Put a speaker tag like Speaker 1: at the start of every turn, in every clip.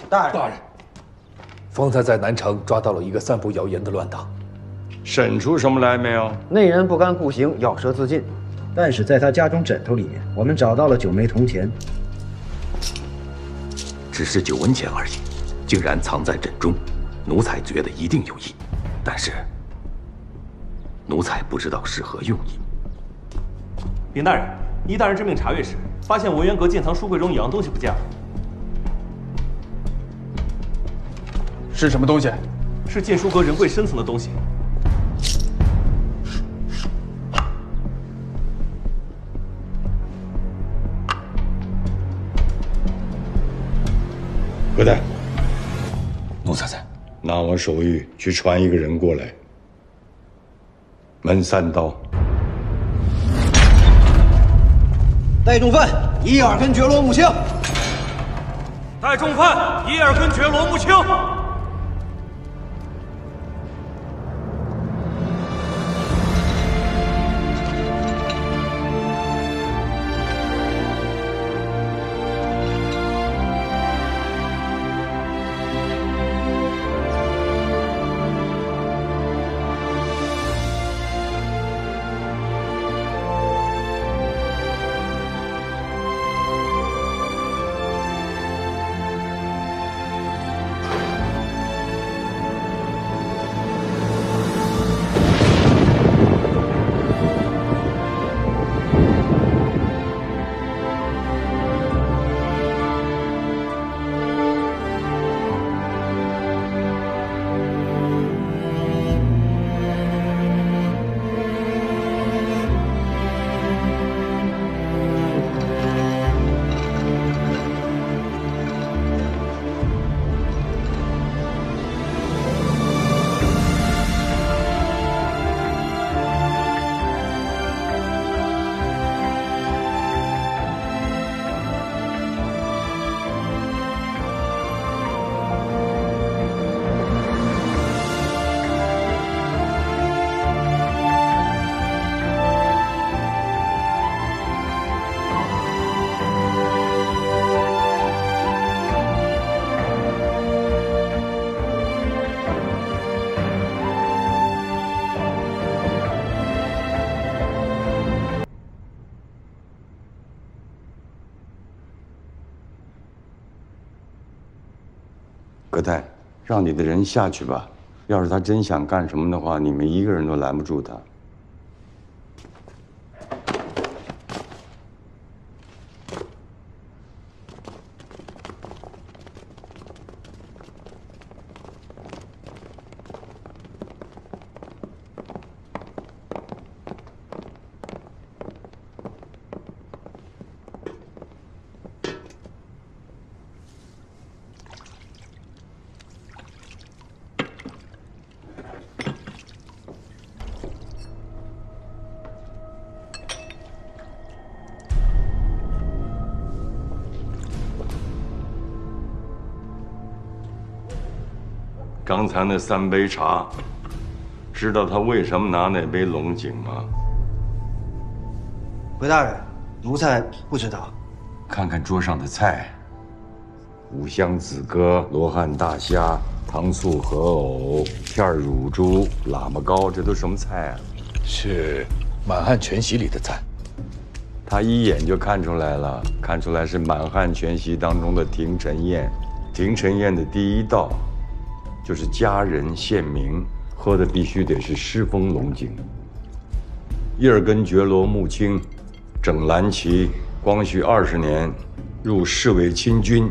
Speaker 1: 大人，方才在南城抓到了一个散布谣言的乱党，
Speaker 2: 审出什么来没有？
Speaker 3: 那人不甘酷刑，咬舌自尽。但是在他家中枕头里面，我们找到了9枚铜钱，
Speaker 4: 只是9文钱而已，竟然藏在枕中。奴才觉得一定有意，但是奴才不知道是何用意。
Speaker 5: 禀大人，依大人之命查阅时，发现文渊阁建藏书柜中有样东西不见了。
Speaker 1: 是什么东西？
Speaker 5: 是建书阁人柜深层的东西。
Speaker 2: 何代，
Speaker 4: 奴才在。
Speaker 2: 拿我手谕去传一个人过来。门3刀。
Speaker 3: 带重犯伊尔根觉罗木青。
Speaker 5: 带重犯伊尔根觉罗木青。
Speaker 2: 葛代，让你的人下去吧。要是他真想干什么的话，你们一个人都拦不住他。刚才那3杯茶，知道他为什么拿那杯龙井吗？
Speaker 3: 回大人，奴才不知道。
Speaker 2: 看看桌上的菜：五香子鸽、罗汉大虾、糖醋河藕、片乳猪、喇嘛糕，这都什么菜啊？
Speaker 1: 是满汉全席里的菜。
Speaker 2: 他一眼就看出来了，看出来是满汉全席当中的廷臣宴。廷臣宴的第1道。 就是佳人献名，喝的必须得是狮峰龙井。伊尔根觉罗木青，整蓝旗，光绪20年入侍卫亲军，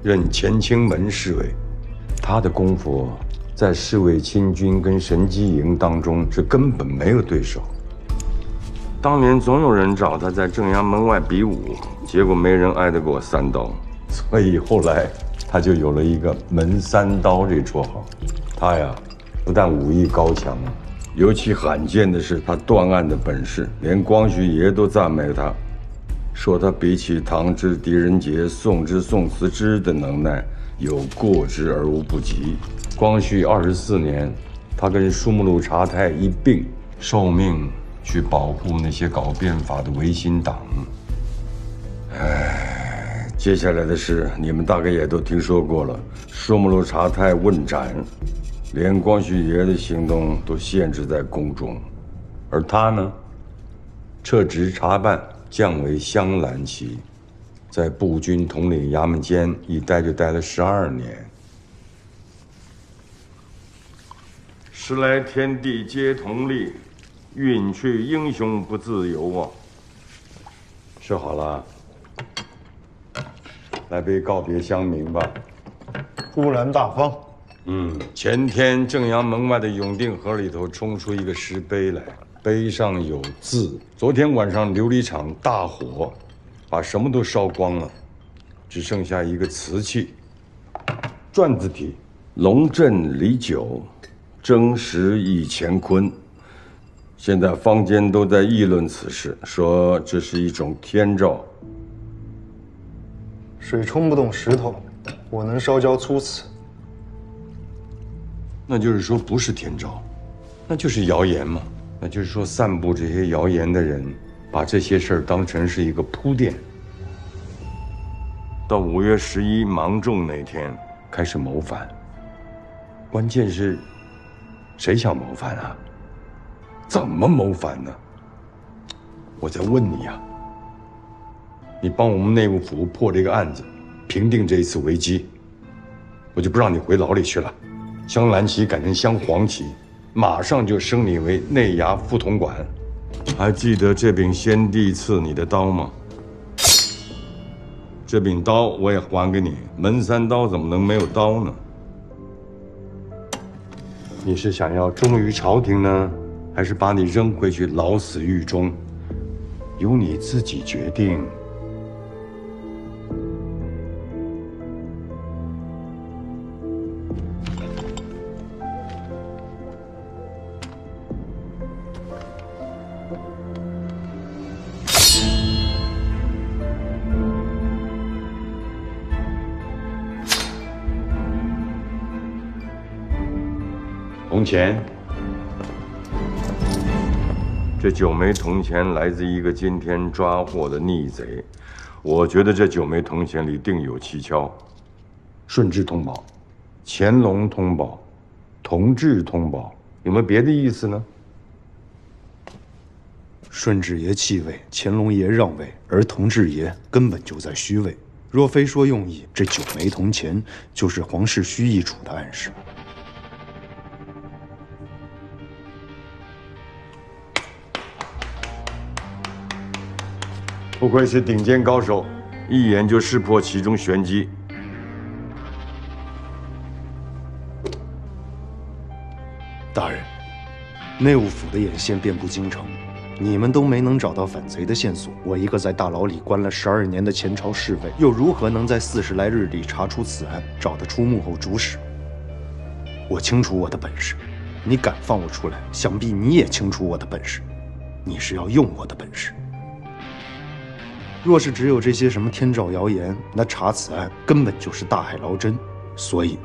Speaker 2: 任乾清门侍卫。他的功夫在侍卫亲军跟神机营当中是根本没有对手。当年总有人找他在正阳门外比武，结果没人挨得过3刀，所以后来。 他就有了一个门3刀这绰号。他呀，不但武艺高强，尤其罕见的是他断案的本事，连光绪爷都赞美他，说他比起唐之狄仁杰、宋之宋慈之的能耐有过之而无不及。光绪24年，他跟舒穆禄察太一并受命去保护那些搞变法的维新党。接下来的事你们大概也都听说过了，舒姆鲁察泰问斩，连光绪爷的行动都限制在宫中，而他呢，撤职查办，降为镶蓝旗，在步军统领衙门监一待就待了12年。时来天地皆同力，运去英雄不自由啊！吃好了，来杯告别乡民吧。
Speaker 6: 忽然大方。
Speaker 2: 前天正阳门外的永定河里头冲出一个石碑来，碑上有字。昨天晚上琉璃厂大火，把什么都烧光了，只剩下一个瓷器，篆字体：龙镇李九，征时忆乾坤。现在坊间都在议论此事，说这是一种天兆。
Speaker 6: 水冲不动石头，我能烧焦粗瓷。
Speaker 2: 那就是说不是天兆，那就是谣言嘛。那就是说散布这些谣言的人，把这些事儿当成是一个铺垫，到5月11芒种那天开始谋反。关键是，谁想谋反啊？怎么谋反呢？我在问你呀，你帮我们内务府破这个案子，平定这一次危机，我就不让你回牢里去了。镶蓝旗改成镶黄旗，马上就升你为内衙副统管。还记得这柄先帝赐你的刀吗？这柄刀我也还给你，门三刀怎么能没有刀呢？你是想要忠于朝廷呢，还是把你扔回去老死狱中？由你自己决定。铜钱，这9枚铜钱来自一个今天抓获的逆贼，我觉得这9枚铜钱里定有蹊跷。顺治通宝、乾隆通宝、同治通宝，有没有别的意思呢？
Speaker 7: 顺治爷弃位，乾隆爷让位，而同治爷根本就在虚位。若非说用意，这9枚铜钱就是皇室虚意处的暗示。
Speaker 2: 不愧是顶尖高手，一眼就识破其中玄机。
Speaker 7: 大人，内务府的眼线遍布京城，你们都没能找到反贼的线索，我一个在大牢里关了12年的前朝侍卫，又如何能在40来日里查出此案，找得出幕后主使？我清楚我的本事，你敢放我出来，想必你也清楚我的本事，你是要用我的本事。若是只有这些什么天兆谣言，那查此案根本就是大海捞针。所以，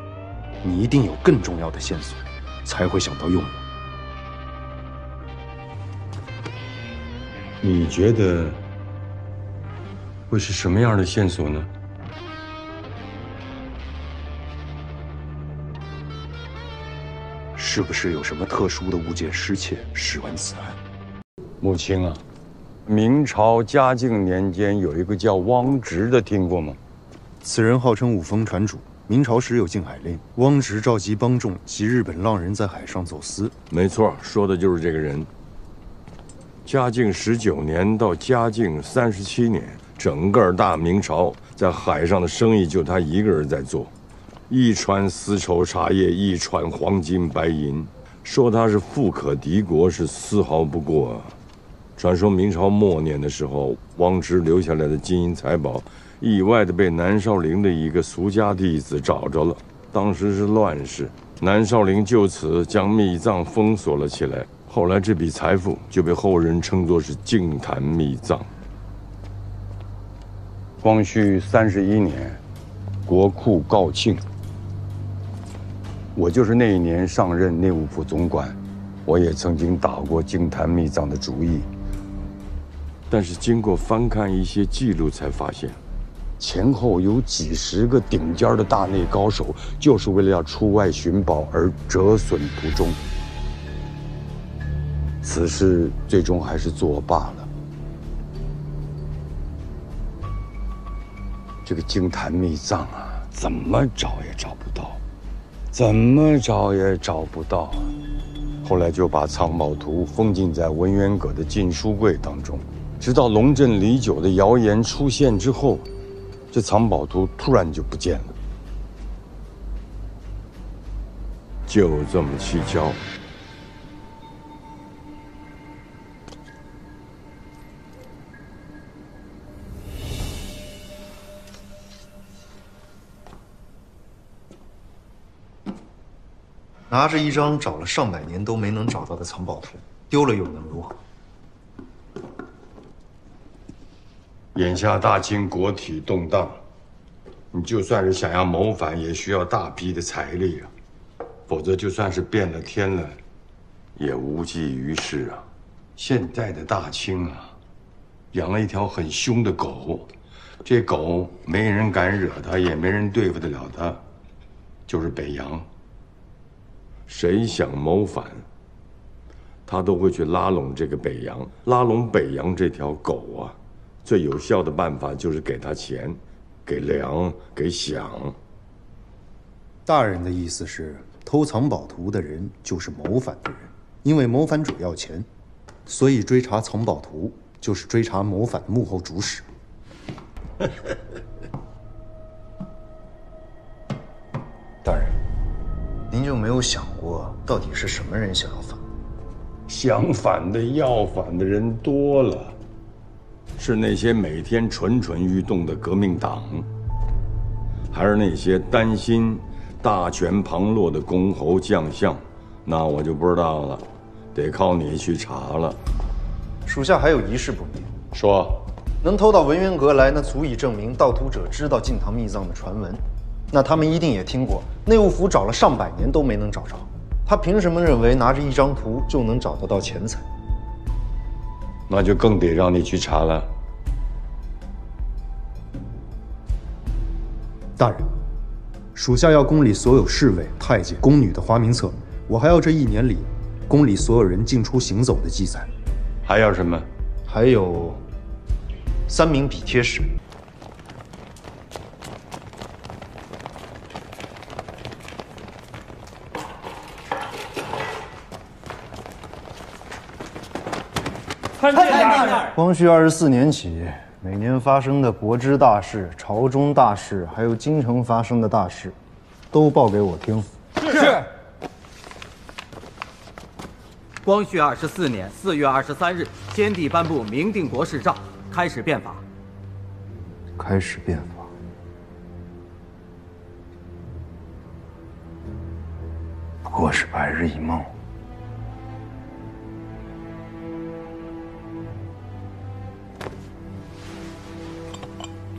Speaker 7: 你一定有更重要的线索，才会想到用我。
Speaker 2: 你觉得会是什么样的线索呢？
Speaker 7: 是不是有什么特殊的物件失窃，使完此案？
Speaker 2: 穆青啊，明朝嘉靖年间有一个叫汪直的，听过吗？
Speaker 7: 此人号称五峰传主，明朝时有禁海令，汪直召集帮众及日本浪人在海上走私。
Speaker 2: 没错，说的就是这个人。嘉靖19年到嘉靖37年，整个大明朝在海上的生意就他一个人在做，一船丝绸茶叶，一船黄金白银，说他是富可敌国是丝毫不过啊。传说明朝末年的时候，汪直留下来的金银财宝，意外的被南少陵的一个俗家弟子找着了。当时是乱世，南少陵就此将秘藏封锁了起来。后来这笔财富就被后人称作是净坛秘藏。光绪31年，国库告罄。我就是那一年上任内务府总管，我也曾经打过净坛秘藏的主意。但是经过翻看一些记录，才发现，前后有几十个顶尖的大内高手，就是为了要出外寻宝而折损途中。此事最终还是作罢了。这个惊坛秘藏啊，怎么找也找不到，怎么找也找不到。后来就把藏宝图封禁在文渊阁的禁书柜当中，直到龙镇李九的谣言出现之后，这藏宝图突然就不见了。就这么蹊跷。
Speaker 6: 拿着一张找了上百年都没能找到的藏宝图，丢了又能如何？
Speaker 2: 眼下大清国体动荡，你就算是想要谋反，也需要大批的财力啊，否则就算是变了天了，也无济于事啊。现在的大清啊，养了一条很凶的狗，这狗没人敢惹它，也没人对付得了它，就是北洋。谁想谋反，他都会去拉拢这个北洋，拉拢北洋这条狗啊。最有效的办法就是给他钱，给粮，给饷。
Speaker 7: 大人的意思是，偷藏宝图的人就是谋反的人，因为谋反者要钱，所以追查藏宝图就是追查谋反的幕后主使。
Speaker 6: 大人，您就没有想过，到底是什么人想要反？
Speaker 2: 想反的、要反的人多了，是那些每天蠢蠢欲动的革命党，还是那些担心大权旁落的公侯将相？那我就不知道了，得靠你去查了。
Speaker 6: 属下还有一事不明。
Speaker 2: 说，
Speaker 6: 能偷到文渊阁来，那足以证明盗图者知道禁堂秘藏的传闻。那他们一定也听过，内务府找了上百年都没能找着，他凭什么认为拿着一张图就能找得到钱财？
Speaker 2: 那就更得让你去查了。
Speaker 7: 大人，属下要宫里所有侍卫、太监、宫女的花名册，我还要这1年里宫里所有人进出行走的记载。
Speaker 2: 还要什么？
Speaker 6: 还有3名笔帖使。
Speaker 5: 参见大人。
Speaker 6: 光绪24年起，每年发生的国之大事、朝中大事，还有京城发生的大事，都报给我听。
Speaker 8: 是。光绪24年4月23日，先帝颁布明定国事诏，开始变法。
Speaker 6: 开始变法。不过是白日一梦。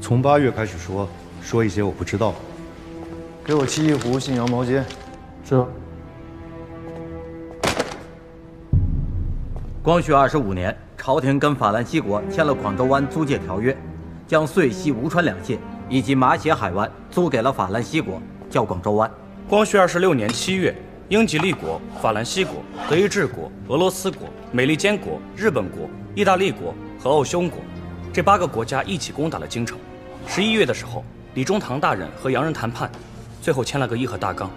Speaker 7: 从8月开始说一些我不知道的。
Speaker 6: 给我沏一壶信阳毛尖。
Speaker 5: 是。
Speaker 8: 光绪25年，朝廷跟法兰西国签了广州湾租界条约，将遂西吴川2县以及马偕海湾租给了法兰西国，叫广州湾。
Speaker 9: 光绪26年7月，英吉利国、法兰西国、德意志国、俄罗斯国、美利坚国、日本国、意大利国和奥匈国这8个国家一起攻打了京城。11月的时候，李中堂大人和洋人谈判，最后签了个议和大纲。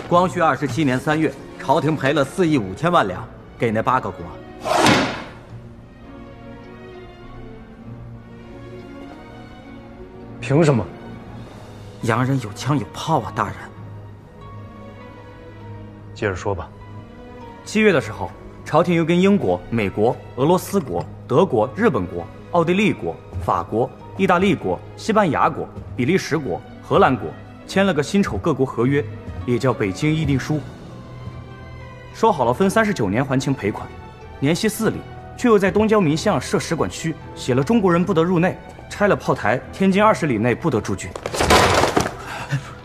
Speaker 8: 光绪27年3月，朝廷赔了4亿5千万两给那8个国。
Speaker 6: 凭什么？
Speaker 8: 洋人有枪有炮啊，大人。
Speaker 6: 接着说吧。
Speaker 9: 7月的时候，朝廷又跟英国、美国、俄罗斯国、德国、日本国、奥地利国、法国、意大利国、西班牙国、比利时国、荷兰国签了个辛丑各国合约，也叫《北京议定书》，说好了分39年还清赔款，年息4厘，却又在东郊民巷设使馆区，写了中国人不得入内，拆了炮台，天津20里内不得驻军，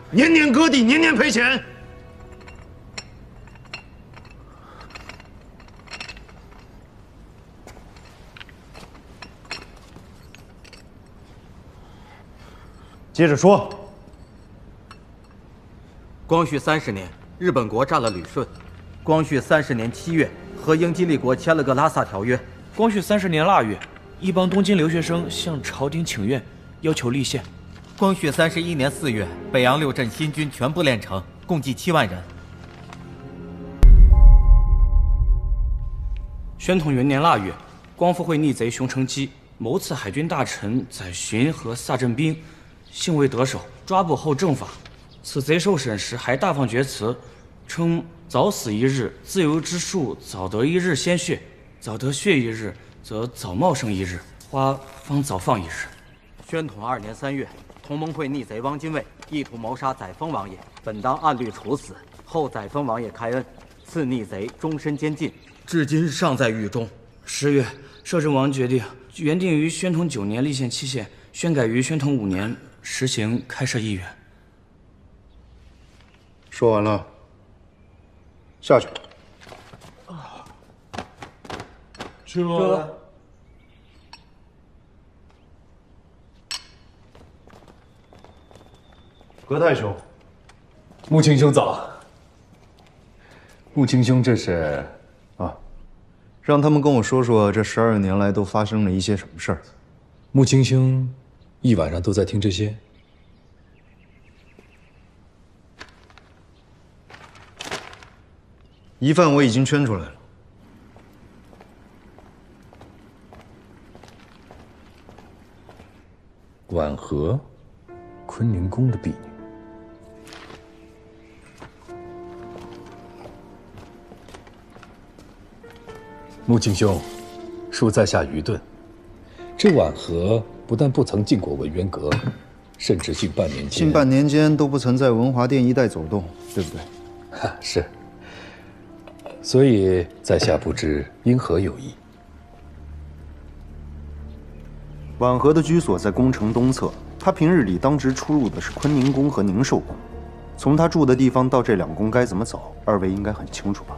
Speaker 7: 年年割地，年年赔钱。
Speaker 6: 接着说。
Speaker 8: 光绪30年，日本国占了旅顺。光绪30年7月，和英吉利国签了个拉萨条约。
Speaker 10: 光绪30年腊月，一帮东京留学生向朝廷请愿，要求立宪。
Speaker 8: 光绪31年4月，北洋6镇新军全部练成，共计7万人。
Speaker 10: 宣统元年腊月，光复会逆贼熊承基谋刺海军大臣载洵和萨镇兵，幸未得手，抓捕后正法。此贼受审时还大放厥词，称早死一日，自由之术早得一日鲜血，早得血一日，则早茂盛一日，花方早放一日。
Speaker 8: 宣统2年3月，同盟会逆贼汪精卫意图谋杀载沣王爷，本当按律处死，后载沣王爷开恩，赐逆贼终身监禁，至今尚在狱中。
Speaker 10: 10月，摄政王决定原定于宣统9年立宪期限，宣改于宣统5年实行开设议员。
Speaker 7: 说完了，下去。
Speaker 1: 吃了。
Speaker 7: 葛太兄，
Speaker 1: 穆青兄早。穆青兄，这是
Speaker 6: 啊，让他们跟我说说这12年来都发生了一些什么事儿。
Speaker 1: 穆青兄一晚上都在听这些？
Speaker 6: 疑犯我已经圈出来了。
Speaker 1: 婉和，坤宁宫的婢女。穆青兄，恕在下愚钝。这婉和不但不曾进过文渊阁，甚至近半年间
Speaker 6: 都不曾在文华殿一带走动，对不对？
Speaker 1: 哈，是。所以在下不知因何有意。
Speaker 7: 婉和的居所在宫城东侧，她平日里当值出入的是坤宁宫和宁寿宫。从她住的地方到这2宫该怎么走，二位应该很清楚吧？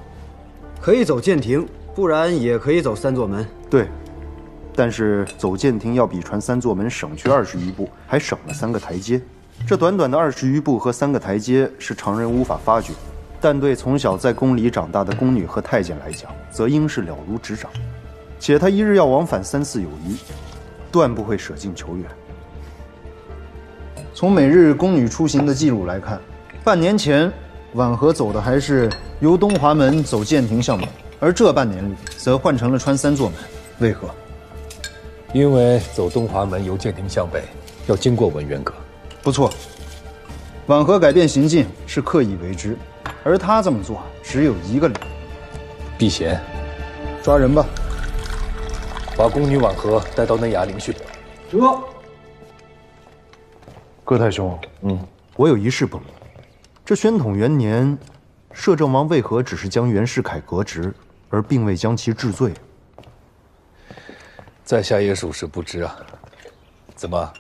Speaker 3: 可以走剑亭，不然也可以走3座门。
Speaker 7: 对，但是走剑亭要比传3座门省去20余步，还省了3个台阶。这短短的20余步和3个台阶是常人无法发觉。但对从小在宫里长大的宫女和太监来讲，则应是了如指掌。且他一日要往返3次有余，断不会舍近求远。
Speaker 6: 从每日宫女出行的记录来看，半年前婉和走的还是由东华门走剑亭向北，而这半年里则换成了穿3座门。为何？
Speaker 1: 因为走东华门由剑亭向北要经过文渊阁。
Speaker 6: 不错，婉和改变行径是刻意为之。而他这么做只有一个理由：
Speaker 1: 避嫌。
Speaker 6: 抓人吧，
Speaker 1: 把宫女婉和带到内衙聆讯。
Speaker 7: 葛太兄，我有一事不明。这宣统元年，摄政王为何只是将袁世凯革职，而并未将其治罪？
Speaker 1: 在下也属实不知啊。怎么，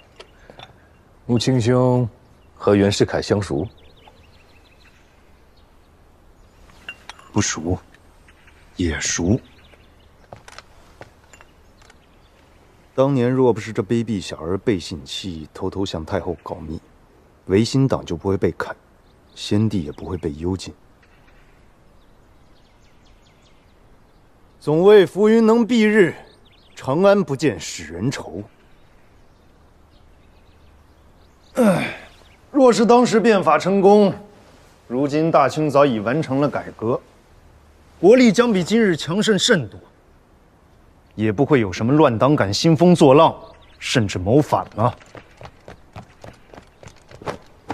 Speaker 1: 穆青兄和袁世凯相熟？
Speaker 7: 不熟，也熟。当年若不是这卑鄙小儿背信弃义，偷偷向太后告密，维新党就不会被砍，先帝也不会被幽禁。总谓浮云能蔽日，长安不见使人愁。
Speaker 6: 若是当时变法成功，如今大清早已完成了改革。国力将比今日强盛甚多，也不会有什么乱党敢兴风作浪，甚至谋反了。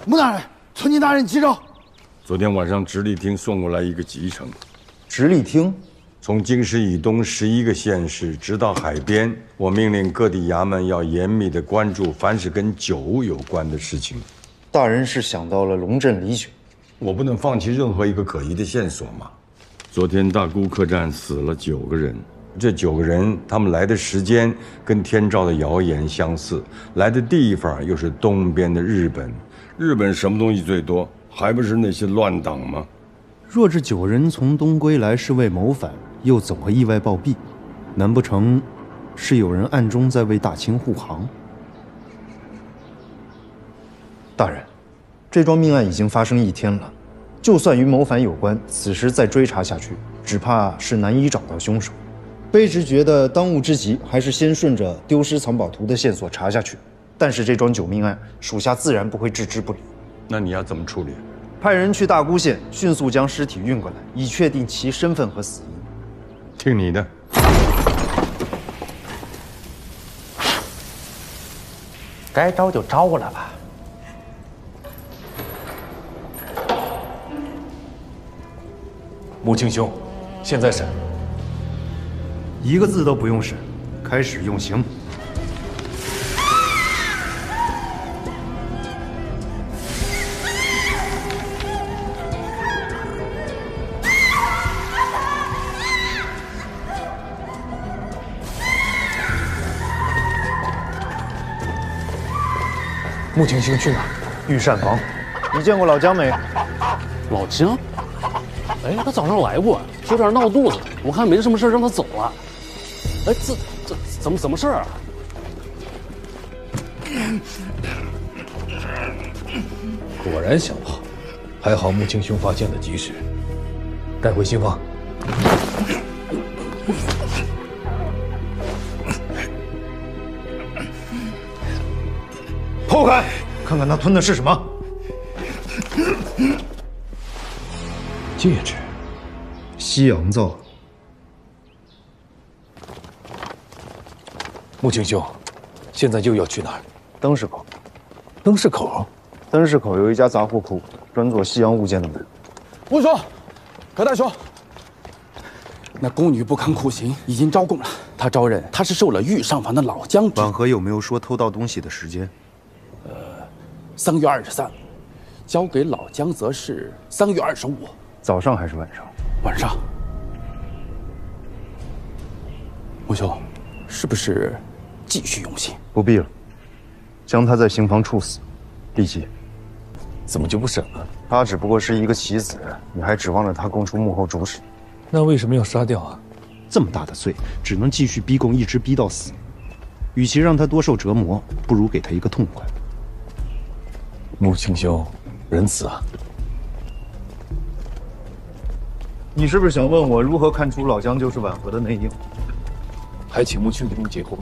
Speaker 11: 穆大人，存进大人急召。
Speaker 2: 昨天晚上直隶厅送过来一个急呈。
Speaker 6: 直隶厅？
Speaker 2: 从京师以东11个县市直到海边，我命令各地衙门要严密地关注凡是跟酒有关的事情。
Speaker 6: 大人是想到了龙镇李酒，
Speaker 2: 我不能放弃任何一个可疑的线索吗？昨天大沽客栈死了9个人，这9个人他们来的时间跟天照的谣言相似，来的地方又是东边的日本。日本什么东西最多？还不是那些乱党吗？
Speaker 7: 若这9人从东归来是为谋反，又怎会意外暴毙？难不成是有人暗中在为大清护航？
Speaker 6: 大人，这桩命案已经发生1天了，就算与谋反有关，此时再追查下去，只怕是难以找到凶手。卑职觉得当务之急还是先顺着丢失藏宝图的线索查下去。但是这桩9命案，属下自然不会置之不理。
Speaker 2: 那你要怎么处理？
Speaker 6: 派人去大沽县，迅速将尸体运过来，以确定其身份和死因。
Speaker 2: 听你的。
Speaker 12: 该招就招了吧。
Speaker 1: 穆青兄，现在审。
Speaker 7: 一个字都不用审，开始用刑。
Speaker 1: 穆青兄去哪儿？
Speaker 6: 御膳房。你见过老姜没？
Speaker 12: 老姜？哎，他早上来过，有点闹肚子，我看没什么事，让他走了。哎，怎么事啊？
Speaker 1: 果然想跑，还好穆青兄发现的及时，带回新房。
Speaker 6: 剖开，看看他吞的是什么。
Speaker 1: 戒指，
Speaker 6: 西洋造。
Speaker 1: 穆青兄，现在又要去哪儿？
Speaker 6: 灯市口。
Speaker 1: 灯市口？
Speaker 6: 灯市口有一家杂货铺，专做西洋物件的门。
Speaker 12: 吴兄，葛大兄，那宫女不堪苦刑，已经招供了。他招认他是受了御膳房的老姜之。
Speaker 7: 婉和有没有说偷盗东西的时间
Speaker 12: ？3月23，交给老姜则是3月25。
Speaker 6: 早上还是晚上？
Speaker 12: 晚上。吴兄，是不是继续用刑？
Speaker 6: 不必了，将他在刑房处死，立即。
Speaker 1: 怎么就不审了？
Speaker 6: 他只不过是一个棋子，你还指望着他供出幕后主使？
Speaker 1: 那为什么要杀掉啊？
Speaker 7: 这么大的罪，只能继续逼供，一直逼到死。与其让他多受折磨，不如给他一个痛快。
Speaker 1: 穆青兄，仁慈啊！
Speaker 6: 你是不是想问我如何看出老姜就是婉和的内应？
Speaker 1: 还请穆青兄解惑。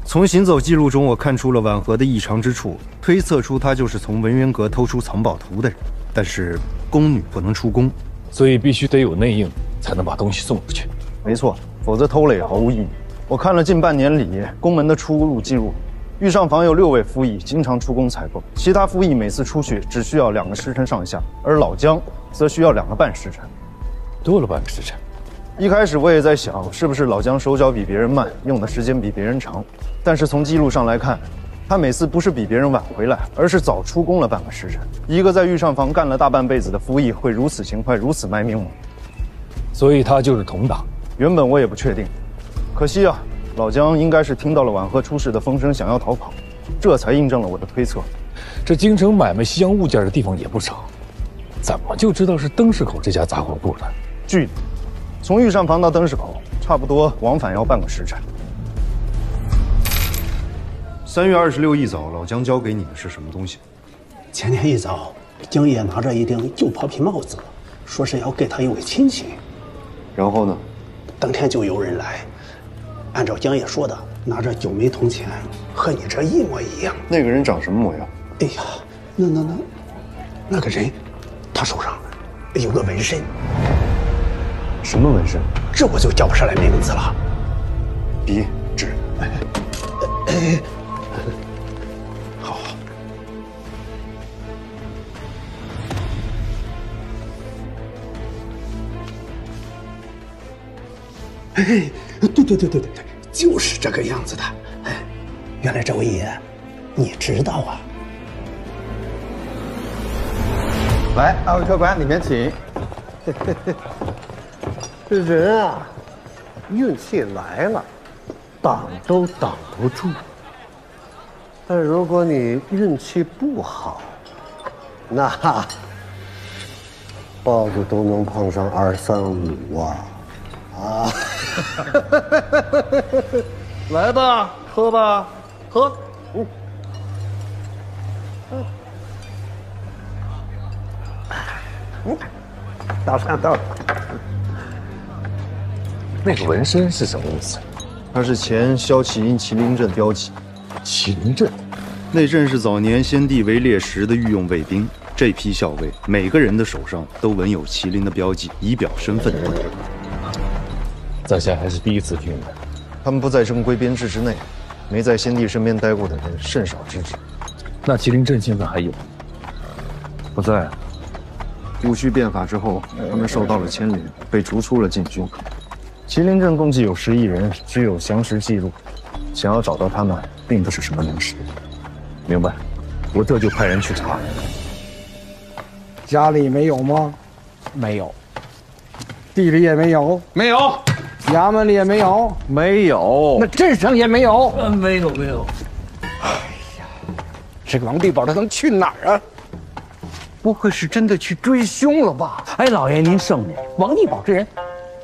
Speaker 7: 从行走记录中，我看出了婉和的异常之处，推测出他就是从文渊阁偷出藏宝图的人。但是宫女不能出宫，
Speaker 1: 所以必须得有内应，才能把东西送出去。
Speaker 6: 没错，否则偷了也毫无意义。我看了近半年里宫门的出入记录，御膳房有6位夫役经常出宫采购，其他夫役每次出去只需要2个时辰上下，而老姜则需要2个半时辰，
Speaker 1: 多了半个时辰。
Speaker 6: 一开始我也在想，是不是老姜手脚比别人慢，用的时间比别人长？但是从记录上来看，他每次不是比别人晚回来，而是早出宫了半个时辰。一个在御膳房干了大半辈子的夫役会如此勤快，如此卖命吗？
Speaker 1: 所以他就是同党。
Speaker 6: 原本我也不确定，可惜啊，老姜应该是听到了婉和出事的风声，想要逃跑，这才印证了我的推测。
Speaker 1: 这京城买卖西洋物件的地方也不少，怎么就知道是灯市口这家杂货铺呢？
Speaker 6: 距离从御膳房到灯市口，差不多往返要半个时辰。
Speaker 7: 3月26一早，老姜交给你的是什么东西？
Speaker 13: 前天一早，姜爷拿着一顶旧袍皮帽子，说是要给他一位亲戚。
Speaker 6: 然后呢？
Speaker 13: 当天就有人来，按照姜爷说的，拿着9枚铜钱，和你这一模一样。
Speaker 6: 那个人长什么模样？
Speaker 13: 哎呀，那个人，他手上有个纹身。
Speaker 6: 什么纹身？
Speaker 13: 这我就叫不上来名字了。
Speaker 6: 笔、纸。
Speaker 13: 好。哎，对，就是这个样子的。哎，原来这位爷，你知道啊？
Speaker 14: 来，2位客官，里面请。这人啊，运气来了，挡都挡不住。但如果你运气不好，那包子都能碰上2、3、5啊！啊！来吧，喝吧，喝。道上道。
Speaker 1: 那个纹身是什么意思？
Speaker 6: 它是前萧启因麒麟阵标记。
Speaker 1: 麒麟阵，
Speaker 7: 那阵是早年先帝为猎食的御用卫兵。这批校尉每个人的手上都纹有麒麟的标记，以表身份地位。
Speaker 1: 在下还是第一次听的。
Speaker 6: 他们不在正规编制之内，没在先帝身边待过的人甚少知之。
Speaker 1: 那麒麟阵现在还有？
Speaker 6: 不在。戊戌变法之后，他们受到了牵连，被逐出了禁军。麒麟阵共计有11人，具有详实记录。想要找到他们，并不是什么难事。
Speaker 1: 明白，我这就派人去查。
Speaker 11: 家里没有吗？
Speaker 12: 没有。
Speaker 11: 地里也没有？
Speaker 15: 没有。
Speaker 11: 衙门里也没有？
Speaker 15: 没有。
Speaker 11: 那镇上也没有？
Speaker 15: 没有。
Speaker 11: 哎呀，这个王地保他能去哪儿啊？不会是真的去追凶了吧？
Speaker 12: 哎，老爷您圣明，王地保这人，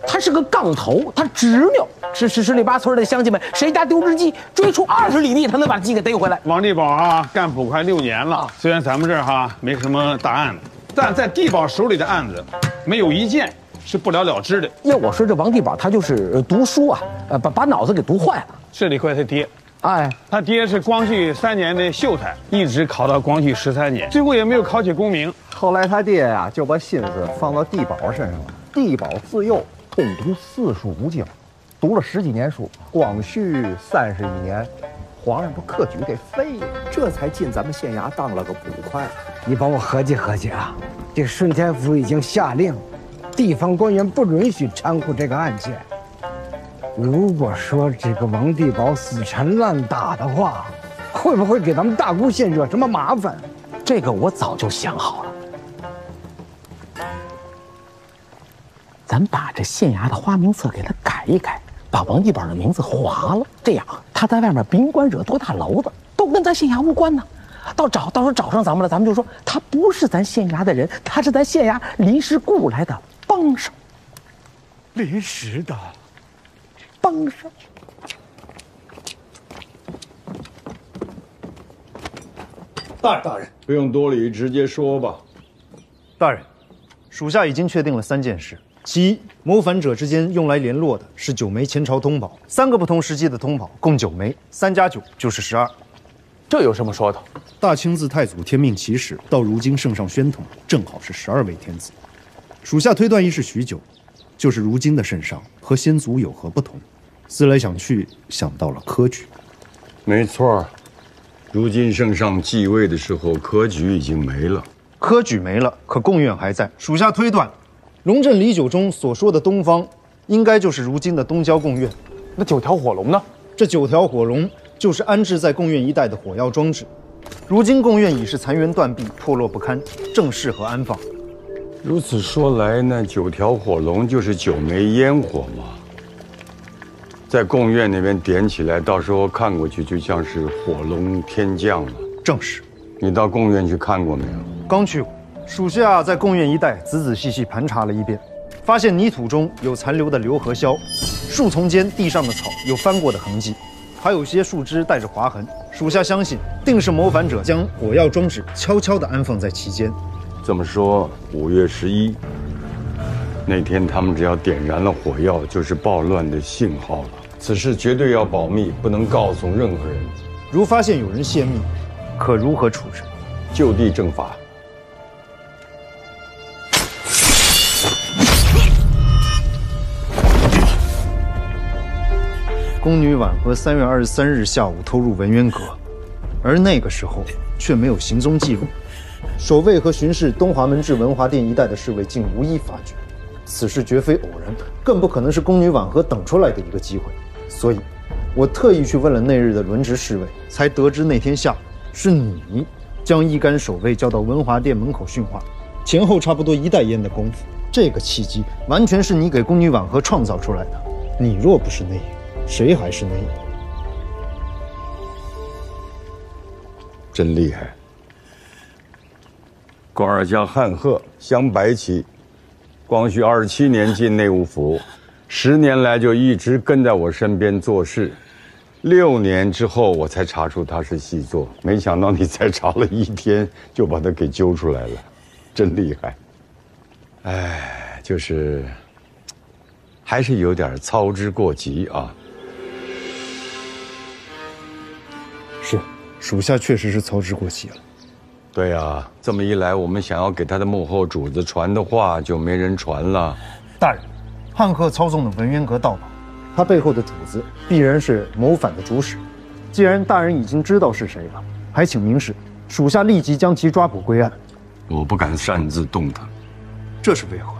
Speaker 12: 他是个杠头，他执拗。十里八村的乡亲们，谁家丢只鸡，追出20里地，他能把鸡给逮回来。
Speaker 15: 王地保啊，干捕快6年了。虽然咱们这儿没什么大案子，但在地保手里的案子，没有一件是不了了之的。
Speaker 12: 要我说，这王地保他就是读书啊，把脑子给读坏了。
Speaker 15: 这里怪他爹。
Speaker 12: 哎，
Speaker 15: 他爹是光绪3年的秀才，一直考到光绪13年，最后也没有考取功名。
Speaker 14: 后来他爹呀，就把心思放到地保身上了。地保自幼通读4书5经，读了10几年书。光绪31年，皇上把科举给废了，这才进咱们县衙当了个捕快。
Speaker 11: 你帮我合计合计啊，这顺天府已经下令，地方官员不允许掺和这个案件。如果说这个王地保死缠烂打的话，会不会给咱们大沽县惹什么麻烦？
Speaker 12: 这个我早就想好了。咱把这县衙的花名册给他改一改，把王地保的名字划了，这样他在外面甭管惹多大娄子，都跟咱县衙无关呢。到时候找上咱们了，咱们就说他不是咱县衙的人，他是咱县衙临时雇来的帮手。
Speaker 11: 临时的
Speaker 12: 帮手。
Speaker 6: 大人，
Speaker 2: 不用多礼，直接说吧。
Speaker 6: 大人，属下已经确定了3件事。其一，谋反者之间用来联络的是9枚前朝通宝，3个不同时期的通宝，共9枚，3加9就是12。
Speaker 12: 这有什么说的？
Speaker 7: 大清自太祖天命起始到如今圣上宣统，正好是12位天子。属下推断一事许久，就是如今的圣上和先祖有何不同？思来想去，想到了科举。
Speaker 2: 没错，如今圣上继位的时候，科举已经没了。
Speaker 6: 科举没了，可贡院还在。属下推断，龙镇李九中所说的东方，应该就是如今的东郊贡院。
Speaker 12: 那9条火龙呢？
Speaker 6: 这9条火龙就是安置在贡院一带的火药装置。如今贡院已是残垣断壁，破落不堪，正适合安放。
Speaker 2: 如此说来，那9条火龙就是9枚烟火嘛，在贡院那边点起来，到时候看过去就像是火龙天降了。
Speaker 6: 正是。
Speaker 2: 你到贡院去看过没有？
Speaker 6: 刚去过。属下在贡院一带仔仔细细盘查了一遍，发现泥土中有残留的硫和硝，树丛间地上的草有翻过的痕迹，还有些树枝带着划痕。属下相信，定是谋反者将火药装置悄悄地安放在其间。
Speaker 2: 这么说，5月11那天，他们只要点燃了火药，就是暴乱的信号了。此事绝对要保密，不能告诉任何人。
Speaker 6: 如发现有人泄密，可如何处置？
Speaker 2: 就地正法。
Speaker 6: 宫女婉和3月23日下午偷入文渊阁，而那个时候却没有行踪记录。守卫和巡视东华门至文华殿一带的侍卫竟无一发觉，此事绝非偶然，更不可能是宫女婉和等出来的一个机会。所以，我特意去问了那日的轮值侍卫，才得知那天下午是你将一干守卫叫到文华殿门口训话，前后差不多1袋烟的功夫。这个契机完全是你给宫女婉和创造出来的。你若不是内应，谁还是内应？
Speaker 2: 真厉害！官儿叫汉鹤，镶白旗，光绪27年进内务府，10年来就一直跟在我身边做事。6年之后，我才查出他是细作，没想到你才查了1天就把他给揪出来了，真厉害！哎，就是还是有点操之过急啊。
Speaker 6: 是，属下确实是操之过急了。
Speaker 2: 对呀，这么一来，我们想要给他的幕后主子传的话就没人传了。
Speaker 6: 大人，汉赫操纵的文渊阁盗宝，他背后的主子必然是谋反的主使。既然大人已经知道是谁了，还请明示，属下立即将其抓捕归案。
Speaker 2: 我不敢擅自动他，
Speaker 6: 这是为何？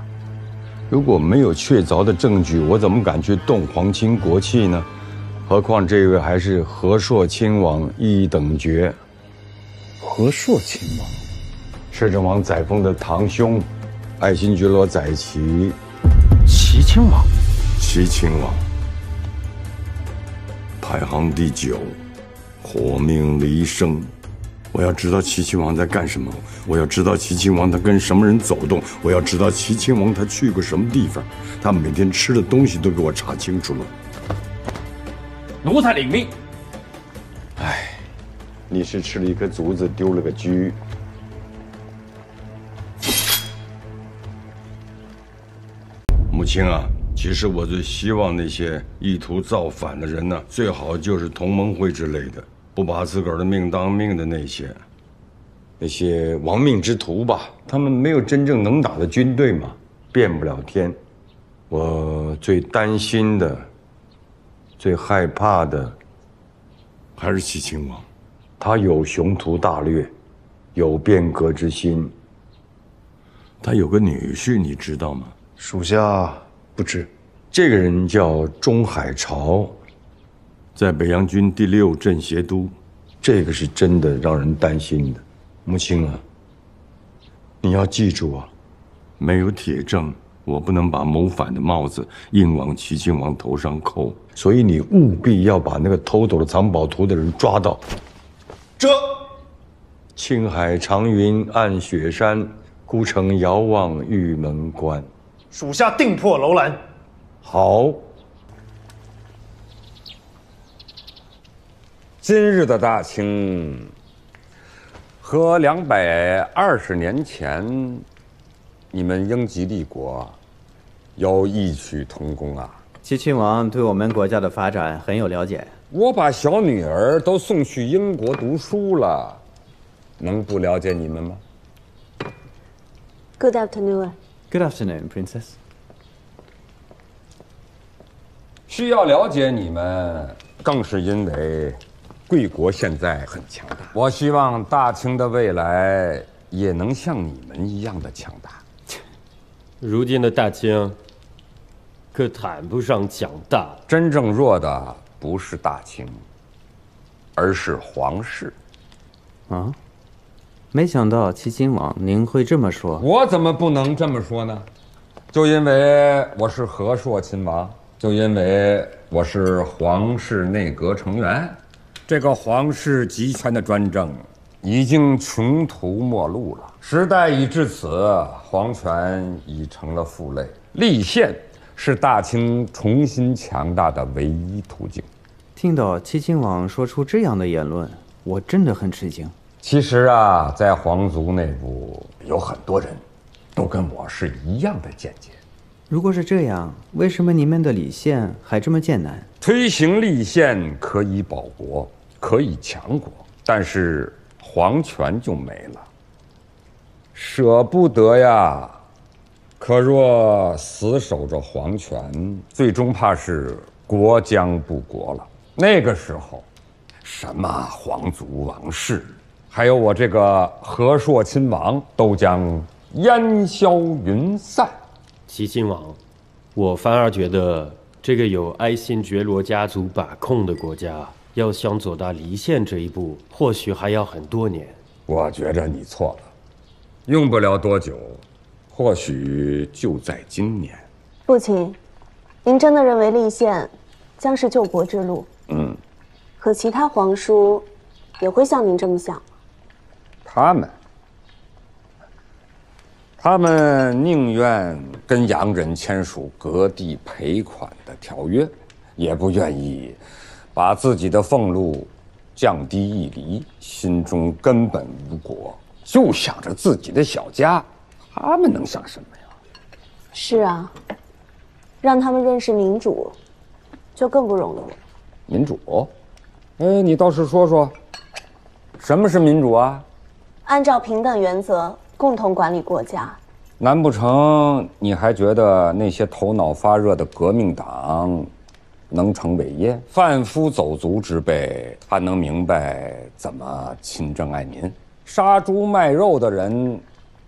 Speaker 2: 如果没有确凿的证据，我怎么敢去动皇亲国戚呢？何况这位还是和硕亲王一等爵。
Speaker 6: 和硕亲王，
Speaker 2: 摄政王载沣的堂兄，爱新觉罗载祺。
Speaker 6: 齐亲王，
Speaker 2: 齐亲王排行第9，火命离生。我要知道齐亲王在干什么，我要知道齐亲王他跟什么人走动，我要知道齐亲王他去过什么地方，他每天吃的东西都给我查清楚了。
Speaker 10: 奴才领命。
Speaker 2: 哎，你是吃了一颗竹子丢了个车。母亲啊，其实我最希望那些意图造反的人呢，最好就是同盟会之类的，不把自个儿的命当命的那些亡命之徒吧。他们没有真正能打的军队嘛，变不了天。我最担心的、最害怕的，还是齐亲王。他有雄图大略，有变革之心。他有个女婿，你知道吗？
Speaker 6: 属下不知。
Speaker 2: 这个人叫钟海潮，在北洋军第6镇协督，这个是真的让人担心的。母亲啊，你要记住啊，没有铁证，我不能把谋反的帽子硬往齐亲王头上扣，所以你务必要把那个偷走了藏宝图的人抓到。
Speaker 6: 这，
Speaker 2: 青海长云暗雪山，孤城遥望玉门关。
Speaker 6: 属下定破楼兰。
Speaker 2: 好。
Speaker 16: 今日的大清和220年前你们英吉利国有异曲同工啊。
Speaker 17: 齐亲王对我们国家的发展很有了解。
Speaker 16: 我把小女儿都送去英国读书了，能不了解你们吗？
Speaker 18: Good afternoon.
Speaker 17: Good afternoon, Princess.
Speaker 16: 需要了解你们，更是因为贵国现在很强大。我希望大清的未来也能像你们一样的强大。
Speaker 19: 如今的大清可谈不上强大，
Speaker 16: 真正弱的不是大清，而是皇室。
Speaker 17: 啊？没想到齐亲王您会这么说。
Speaker 16: 我怎么不能这么说呢？就因为我是和硕亲王，就因为我是皇室内阁成员，这个皇室集权的专政已经穷途末路了。时代已至此，皇权已成了负累，立宪是大清重新强大的唯一途径。
Speaker 17: 听到齐亲王说出这样的言论，我真的很吃惊。
Speaker 16: 其实啊，在皇族内部有很多人都跟我是一样的见解。
Speaker 17: 如果是这样，为什么你们的立宪还这么艰难？
Speaker 16: 推行立宪可以保国，可以强国，但是皇权就没了，舍不得呀。可若死守着皇权，最终怕是国将不国了。那个时候，什么皇族王室，还有我这个和硕亲王，都将烟消云散。
Speaker 19: 齐亲王，我反而觉得这个有爱新觉罗家族把控的国家，要想走到离宪这一步，或许还要很多年。
Speaker 16: 我觉着你错了，用不了多久，或许就在今年。
Speaker 18: 父亲，您真的认为立宪将是救国之路？可其他皇叔也会像您这么想吗？
Speaker 16: 他们宁愿跟洋人签署割地赔款的条约，也不愿意把自己的俸禄降低一厘，心中根本无国，就想着自己的小家。他们能想什么呀？
Speaker 18: 是啊，让他们认识民主，就更不容易了。
Speaker 16: 民主？你倒是说说，什么是民主啊？
Speaker 18: 按照平等原则，共同管理国家。
Speaker 16: 难不成你还觉得那些头脑发热的革命党能成伟业？贩夫走卒之辈，他能明白怎么勤政爱民？杀猪卖肉的人，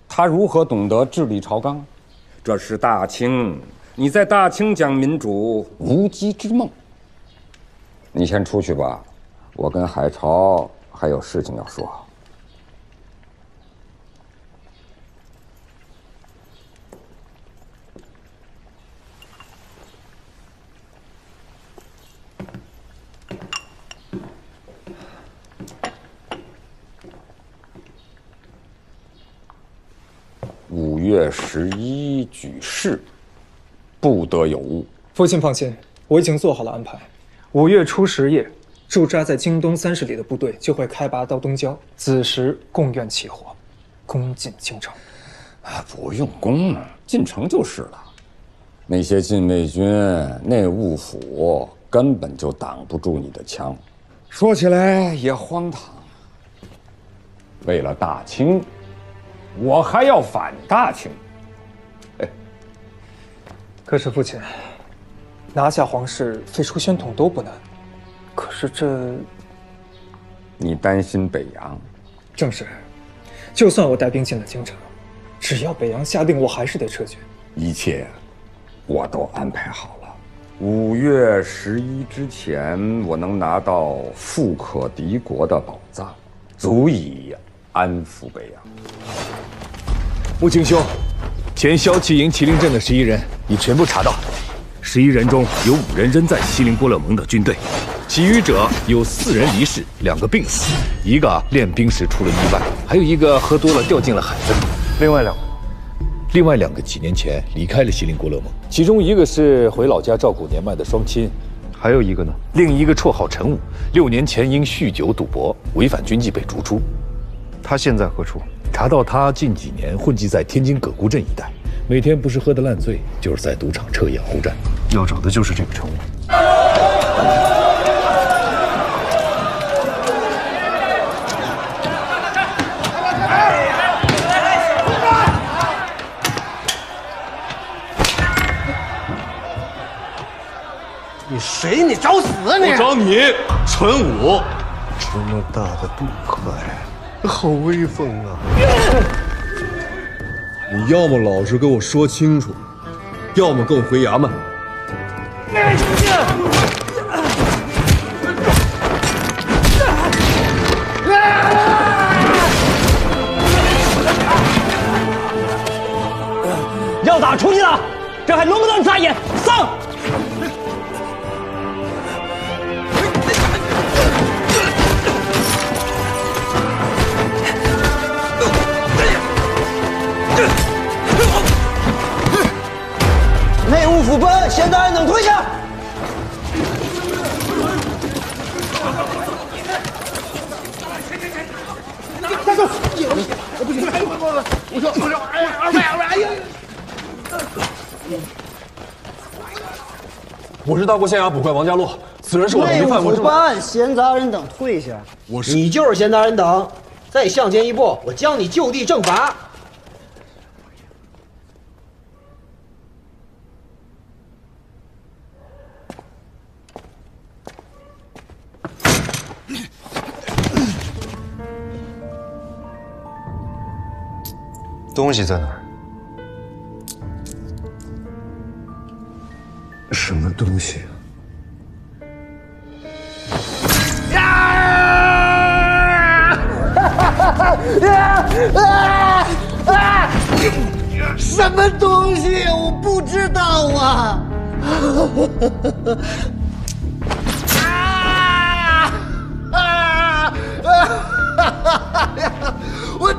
Speaker 16: 他如何懂得治理朝纲？这是大清，你在大清讲民主，无稽之梦。你先出去吧，我跟海潮还有事情要说。5月11举事，不得有误。
Speaker 20: 父亲放心，我已经做好了安排。5月初10夜，驻扎在京东30里的部队就会开拔到东郊，子时贡院起火，攻进京城。
Speaker 16: 不用攻，进城就是了。那些禁卫军、内务府根本就挡不住你的枪。说起来也荒唐，为了大清，我还要反大清。
Speaker 20: 可是父亲，拿下皇室、废除宣统都不难，可是这……
Speaker 16: 你担心北洋？
Speaker 20: 正是，就算我带兵进了京城，只要北洋下令，我还是得撤军。
Speaker 16: 一切我都安排好了。5月11之前，我能拿到富可敌国的宝藏，足以安抚北洋。
Speaker 1: 穆青兄，前骁骑营麒麟镇的11人已全部查到，11人中有5人仍在锡林郭勒盟的军队，其余者有4人离世，2个病死，1个练兵时出了意外，还有1个喝多了掉进了海中。另外2个几年前离开了锡林郭勒盟，其中1个是回老家照顾年迈的双亲，
Speaker 6: 还有1个呢？
Speaker 1: 另1个绰号陈武，6年前因酗酒赌博违反军纪被逐出。
Speaker 6: 他现在何处？
Speaker 1: 查到他近几年混迹在天津葛沽镇一带，每天不是喝得烂醉，就是在赌场彻夜鏖战。
Speaker 6: 要找的就是这个陈武。
Speaker 13: 你谁？你找死啊你！
Speaker 6: 我找你，陈武。这么大的赌客呀！好威风啊！
Speaker 21: 你要么老实跟我说清楚，要么跟我回衙门。
Speaker 13: 要打出去了，这还轮不到你眨眼！上！内务府奔，现在能退下。大哥，不行，我说，哎，二位，哎呀！
Speaker 1: 我是大过县衙捕快王家洛，此人是我的疑犯。
Speaker 22: 内务府办，闲杂人等退下。你就是闲杂人等，再向前一步，我将你就地正法。
Speaker 6: 东西在哪儿？什么东西
Speaker 13: 什么东西？我不知道啊！我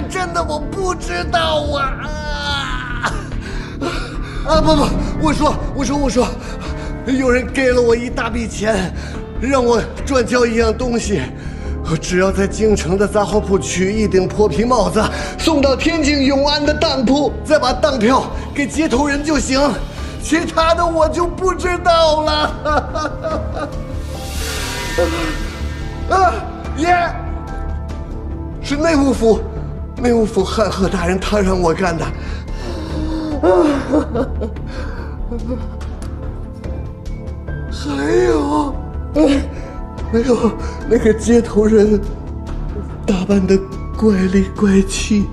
Speaker 13: 真的我不知道啊！不，我说，有人给了我一大笔钱，让我转交一样东西，
Speaker 4: 我只要在京城的杂货铺取一顶破皮帽子，送到天津永安的当铺，再把当票给接头人就行，其他的我就不知道了。爷，是内务府汉贺大人他让我干的。还有那个接头人打扮的怪里怪气，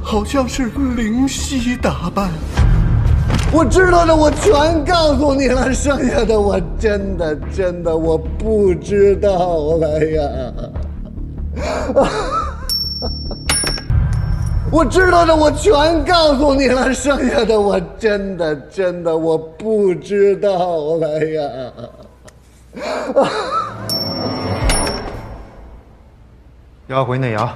Speaker 4: 好像是灵犀打扮。我知道的我全告诉你了，剩下的我真的我不知道了呀。我知道的我全告诉你了，剩下的我真的我不知道了呀。
Speaker 6: 押回内衙。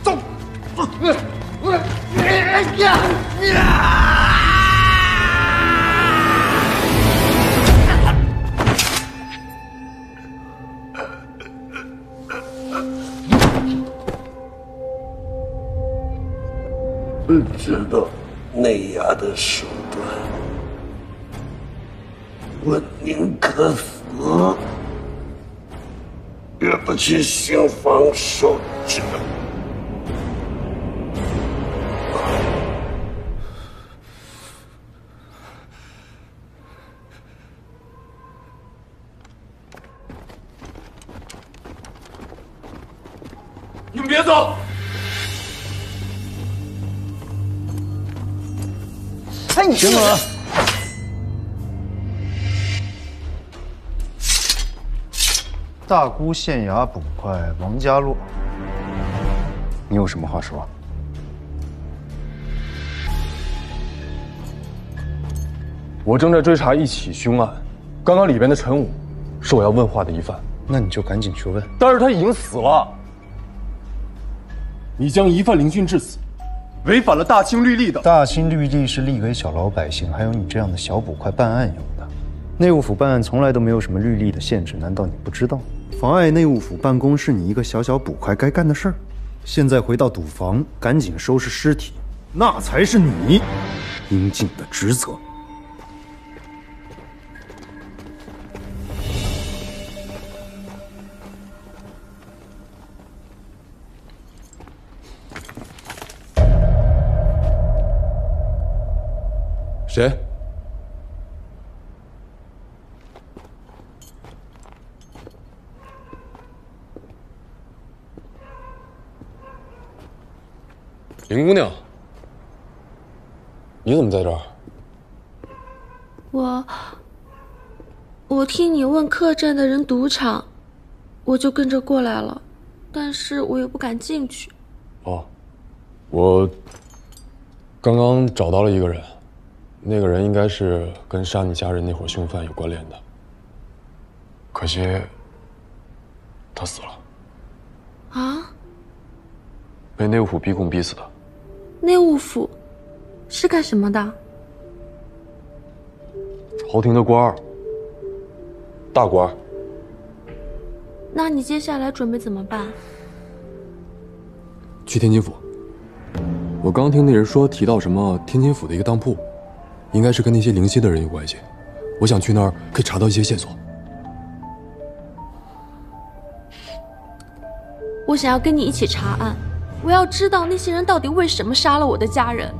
Speaker 4: 走。知道内衙的手段，我宁可死，也不去刑房受折。
Speaker 1: 你们别走！
Speaker 22: 哎，你
Speaker 6: 行了。大沽县衙捕快王家洛，你有什么话说？
Speaker 21: 我正在追查一起凶案，刚刚里边的陈武是我要问话的疑犯。
Speaker 6: 那你就赶紧去问。
Speaker 21: 但是他已经死了。你将疑犯凌讯致死，违反了大清律例的。
Speaker 6: 大清律例是立给小老百姓，还有你这样的小捕快办案用的。内务府办案从来都没有什么律例的限制，难道你不知道？妨碍内务府办公是你一个小捕快该干的事儿。现在回到赌房，赶紧收拾尸体，那才是你应尽的职责。
Speaker 21: 谁？林姑娘，你怎么在这儿？
Speaker 5: 我听你问客栈的人赌场，我就跟着过来了，但是我又不敢进去。
Speaker 21: 哦，我刚刚找到了一个人。那个人应该是跟杀你家人那伙凶犯有关联的，可惜他死了。
Speaker 5: 啊？
Speaker 21: 被内务府逼供逼死的。
Speaker 5: 内务府是干什么的？
Speaker 21: 朝廷的官儿，大官。
Speaker 5: 那你接下来准备怎么办？
Speaker 21: 去天津府。我刚听那人说提到什么天津府的一个当铺。应该是跟那些灵犀的人有关系，我想去那儿可以查到一些线索。
Speaker 5: 我想要跟你一起查案，我要知道那些人到底为什么杀了我的家人。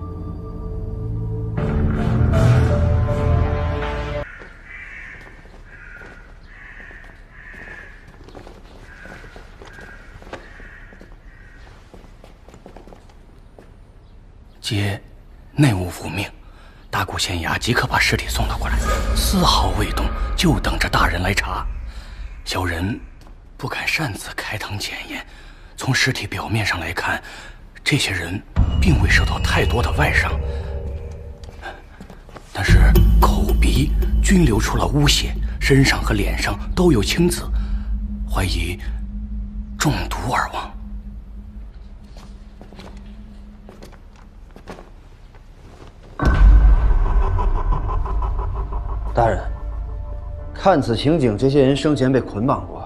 Speaker 10: 接内务府命。大沽县衙即刻把尸体送了过来，丝毫未动，就等着大人来查。小人不敢擅自开膛检验，从尸体表面上来看，这些人并未受到太多的外伤，但是口鼻均流出了污血，身上和脸上都有青紫，怀疑中毒而亡。
Speaker 22: 大人，
Speaker 3: 看此情景，这些人生前被捆绑过。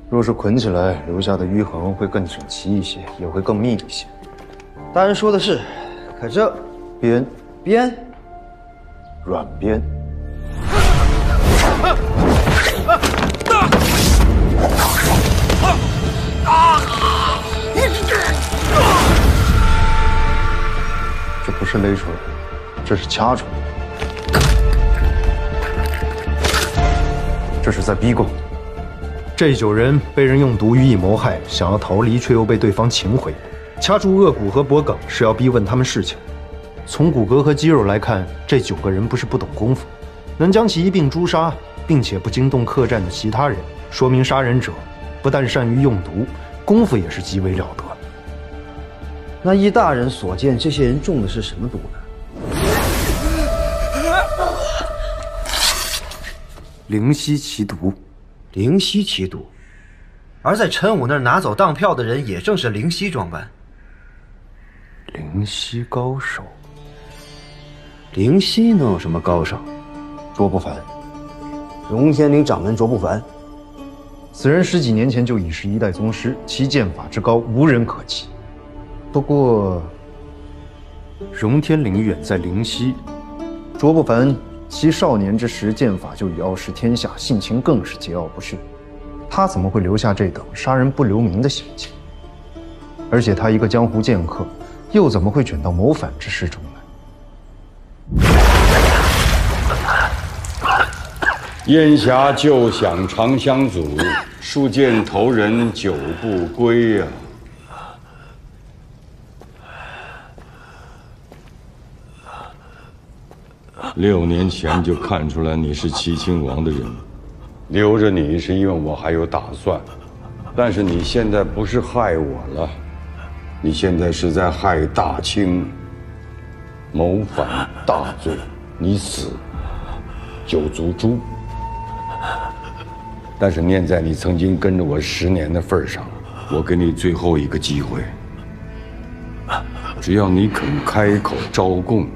Speaker 6: 若是捆起来，留下的淤痕会更整齐一些，也会更密一些。
Speaker 3: 大人说的是，可这
Speaker 6: 鞭软鞭。这不是勒出来的，这是掐出来的，这是在逼供。
Speaker 7: 这9人被人用毒予以谋害，想要逃离，却又被对方擒回。掐住颚骨和脖梗是要逼问他们事情。从骨骼和肌肉来看，这9个人不是不懂功夫，能将其一并诛杀，并且不惊动客栈的其他人，说明杀人者不但善于用毒，功夫也是极为了得。
Speaker 3: 那易大人所见，这些人中的是什么毒呢？
Speaker 7: 灵犀奇毒。
Speaker 3: 灵犀奇毒，而在陈武那儿拿走当票的人，也正是灵犀装扮。
Speaker 7: 灵犀高手。
Speaker 3: 灵犀能有什么高手？
Speaker 6: 卓不凡，
Speaker 3: 荣天陵掌门卓不凡。
Speaker 6: 此人10几年前就已是一代宗师，其剑法之高，无人可及。不过，
Speaker 7: 荣天陵远在灵犀，
Speaker 6: 卓不凡其少年之时剑法就已傲视天下，性情更是桀骜不驯。他怎么会留下这等杀人不留名的险情？而且他一个江湖剑客，又怎么会卷到谋反之事中来？
Speaker 2: 燕霞旧享长香组，数箭头人久不归呀。6年前就看出来你是齐亲王的人，留着你是因为我还有打算，但是你现在不是害我了，你现在是在害大清，谋反大罪，你死就足诛。但是念在你曾经跟着我10年的份上，我给你最后一个机会，只要你肯开口招供，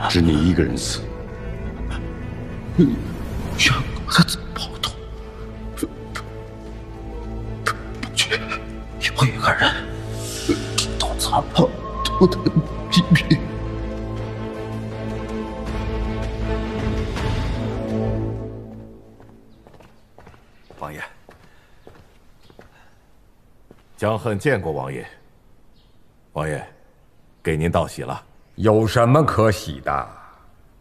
Speaker 2: 只你一个人死。
Speaker 4: 玄哥的宝头，不缺有一个人都参跑图的秘密。
Speaker 1: 王爷，江恨见过王爷。王爷，给您道喜了。
Speaker 16: 有什么可喜的？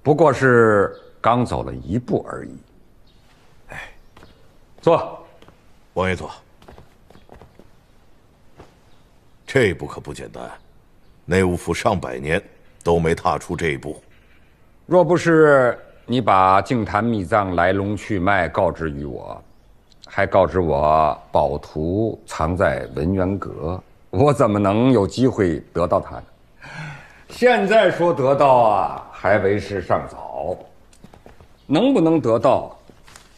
Speaker 16: 不过是刚走了1步而已。坐，
Speaker 1: 王爷坐。这一步可不简单，内务府上百年都没踏出这一步。
Speaker 16: 若不是你把净坛秘藏来龙去脉告知于我，还告知我宝图藏在文渊阁，我怎么能有机会得到它呢？现在说得到啊，还为时尚早。能不能得到，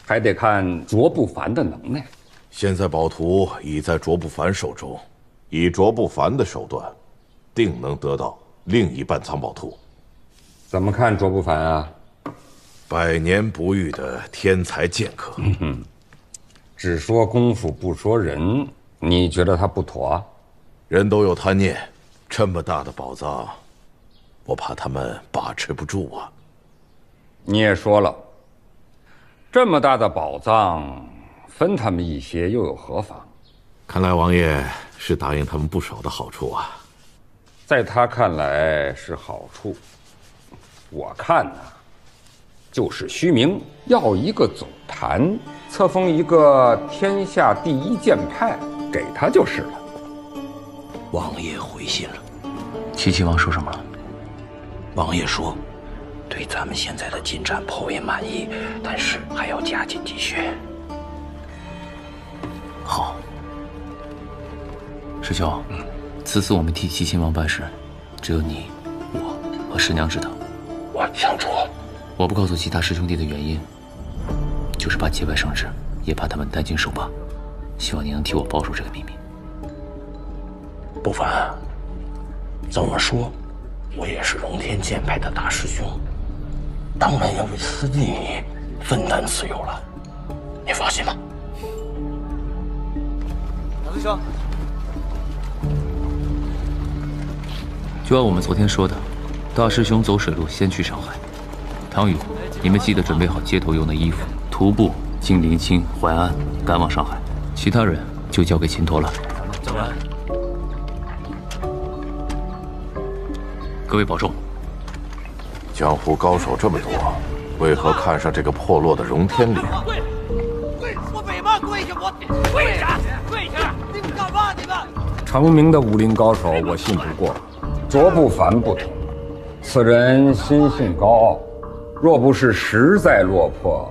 Speaker 16: 还得看卓不凡的能耐。
Speaker 1: 现在宝图已在卓不凡手中，以卓不凡的手段，定能得到另一半藏宝图。
Speaker 16: 怎么看卓不凡啊
Speaker 1: ？100年不遇的天才剑客。
Speaker 16: 只说功夫不说人，你觉得他不妥啊？
Speaker 1: 人都有贪念，这么大的宝藏，我怕他们把持不住啊。
Speaker 16: 你也说了，这么大的宝藏，分他们一些又有何妨？
Speaker 1: 看来王爷是答应他们不少的好处啊。
Speaker 16: 在他看来是好处，我看呢，就是虚名，要一个总坛，册封一个天下第一剑派给他就是了。
Speaker 8: 王爷回信了，齐亲王说什么了？王爷说，对咱们现在的进展颇为满意，但是还要加紧积蓄。好，师兄，此次我们替齐亲王办事，只有你、我和师娘知道。我清楚。我不告诉其他师兄弟的原因，就是怕节外生枝，也怕他们担惊受怕。希望你能替我保守这个秘密。不凡，怎么说，我也是龙天剑派的大师兄，当然要为私弟你
Speaker 9: 分担自由了，你放心吧。
Speaker 8: 唐师兄，就按我们昨天说的，大师兄走水路先去上海。唐宇，你们记得准备好街头用的衣服，徒步经临清、淮安，赶往上海。其他人就交给秦托了。走吧。各位保重。
Speaker 9: 江湖高手这么多，为何看上这个破落的荣天岭？
Speaker 15: 跪！我为嘛跪下？跪下！跪下！你们干嘛？你们！
Speaker 16: 成名的武林高手，我信不过。卓不凡不同，此人心性高傲，若不是实在落魄，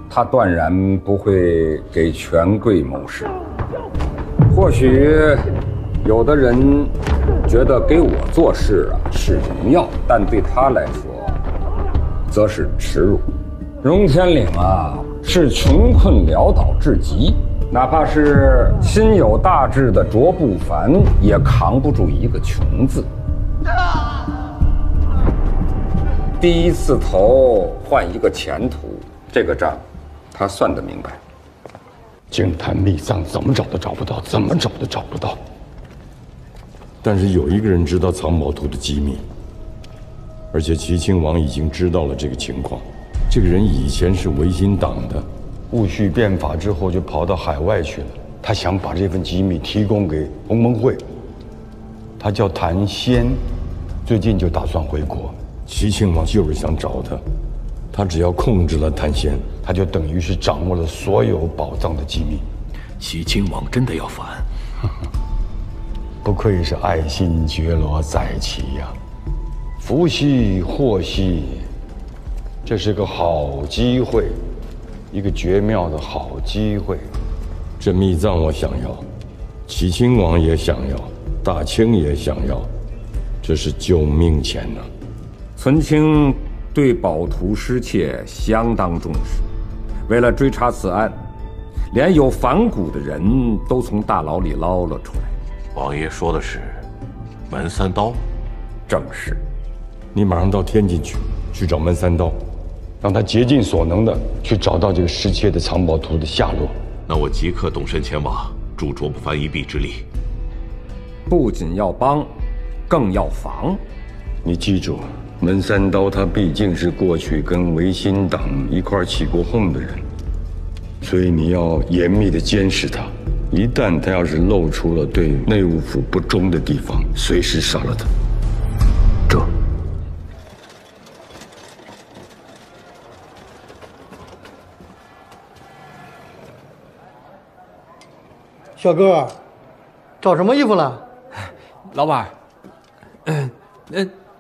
Speaker 16: 他断然不会给权贵谋事。或许有的人觉得给我做事是荣耀，但对他来说则是耻辱。荣天岭是穷困潦倒至极，哪怕是心有大志的卓不凡也扛不住一个穷字。第一次投换一个前途，这个账他算得明白。
Speaker 2: 净坛秘藏怎么找都找不到，怎么找都找不到。但是有一个人知道藏宝图的机密，而且齐亲王已经知道了这个情况。这个人以前是维新党的，戊戌变法之后就跑到海外去了。他想把这份机密提供给鸿蒙会。他叫谭先，最近就打算回国。齐亲王就是想找他，他只要控制了谭先，他就等于是掌握了所有宝藏的机密。
Speaker 1: 齐亲王真的要反？
Speaker 2: 不愧是爱新觉罗在其呀！福兮祸兮，这是个好机会，一个绝妙的好机会。这秘藏我想要，齐亲王也想要，大清也想要，这是救命钱呐！
Speaker 16: 存清对宝图失窃相当重视，为了追查此案，连有反骨的人都从大牢里捞了出来。
Speaker 9: 王爷说的是门三刀？
Speaker 16: 正是。
Speaker 2: 你马上到天津去找门三刀，让他竭尽所能的去找到这个失窃的藏宝图的下落。
Speaker 9: 那我即刻动身前往，助卓不凡一臂之力。
Speaker 16: 不仅要帮，更要防。
Speaker 2: 你记住，门三刀他毕竟是过去跟维新党一块起过哄的人，所以你要严密的监视他。一旦他要是露出了对内务府不忠的地方，随时杀了他。这。
Speaker 23: 小哥，找什么衣服了？
Speaker 24: 老板，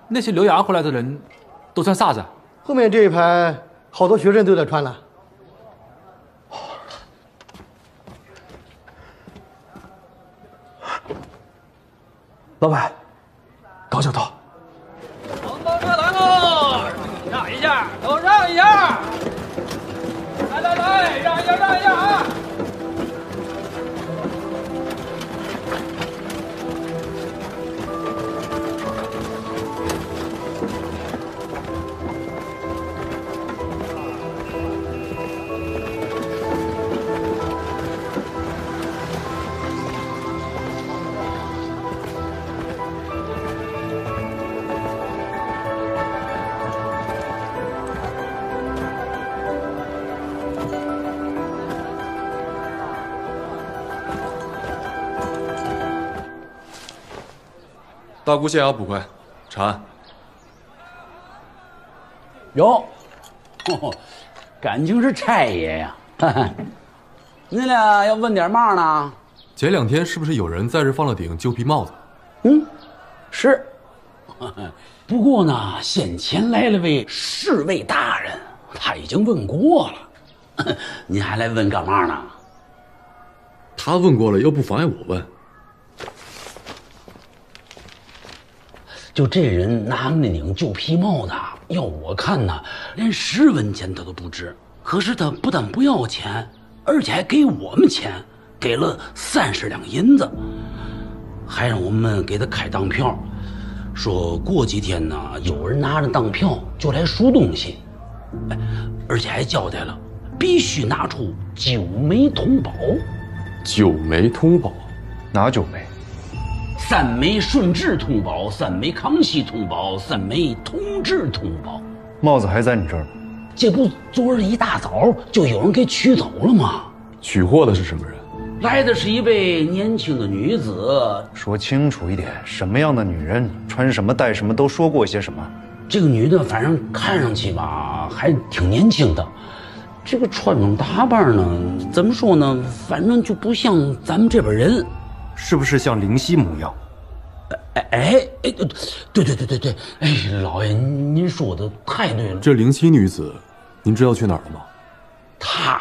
Speaker 24: 那些留洋回来的人都穿啥子？
Speaker 23: 后面这一排好多学生都在穿了。
Speaker 24: 老板，高教头。
Speaker 15: 黄包车来喽！让一下，都让一下！来，让一下啊！
Speaker 21: 大姑县衙捕快，查案。
Speaker 25: 哟，感情是差爷呀！你俩要问点嘛呢？
Speaker 21: 前2天是不是有人在这放了顶旧皮帽子？
Speaker 25: 是。不过呢，先前来了位侍卫大人，他已经问过了。您还来问干嘛呢？
Speaker 21: 他问过了，又不妨碍我问。
Speaker 25: 就这人拿那顶旧皮帽子，要我看呢，连10文钱他都不值。可是他不但不要钱，而且还给我们钱，给了30两银子，还让我们给他开当票，说过几天呢，有人拿着当票就来赎东西。而且还交代了，必须拿出9枚通宝。
Speaker 21: 9枚通宝，
Speaker 6: 哪9枚
Speaker 25: ？3枚顺治通宝，3枚康熙通宝，3枚同治通宝。
Speaker 6: 帽子还在你这儿呢。
Speaker 25: 这不昨儿一大早就有人给取走了吗？
Speaker 21: 取货的是什么人？
Speaker 25: 来的是一位年轻的女子。
Speaker 6: 说清楚一点，什么样的女人，穿什么戴什么，都说过些什么？
Speaker 25: 这个女的反正看上去吧，还挺年轻的。这个穿装打扮呢，怎么说呢？反正就不像咱们这边人。
Speaker 6: 是不是像灵犀模样？
Speaker 25: 对，哎，老爷，您说的太对了。
Speaker 21: 这灵犀女子，您知道去哪儿了吗？
Speaker 25: 她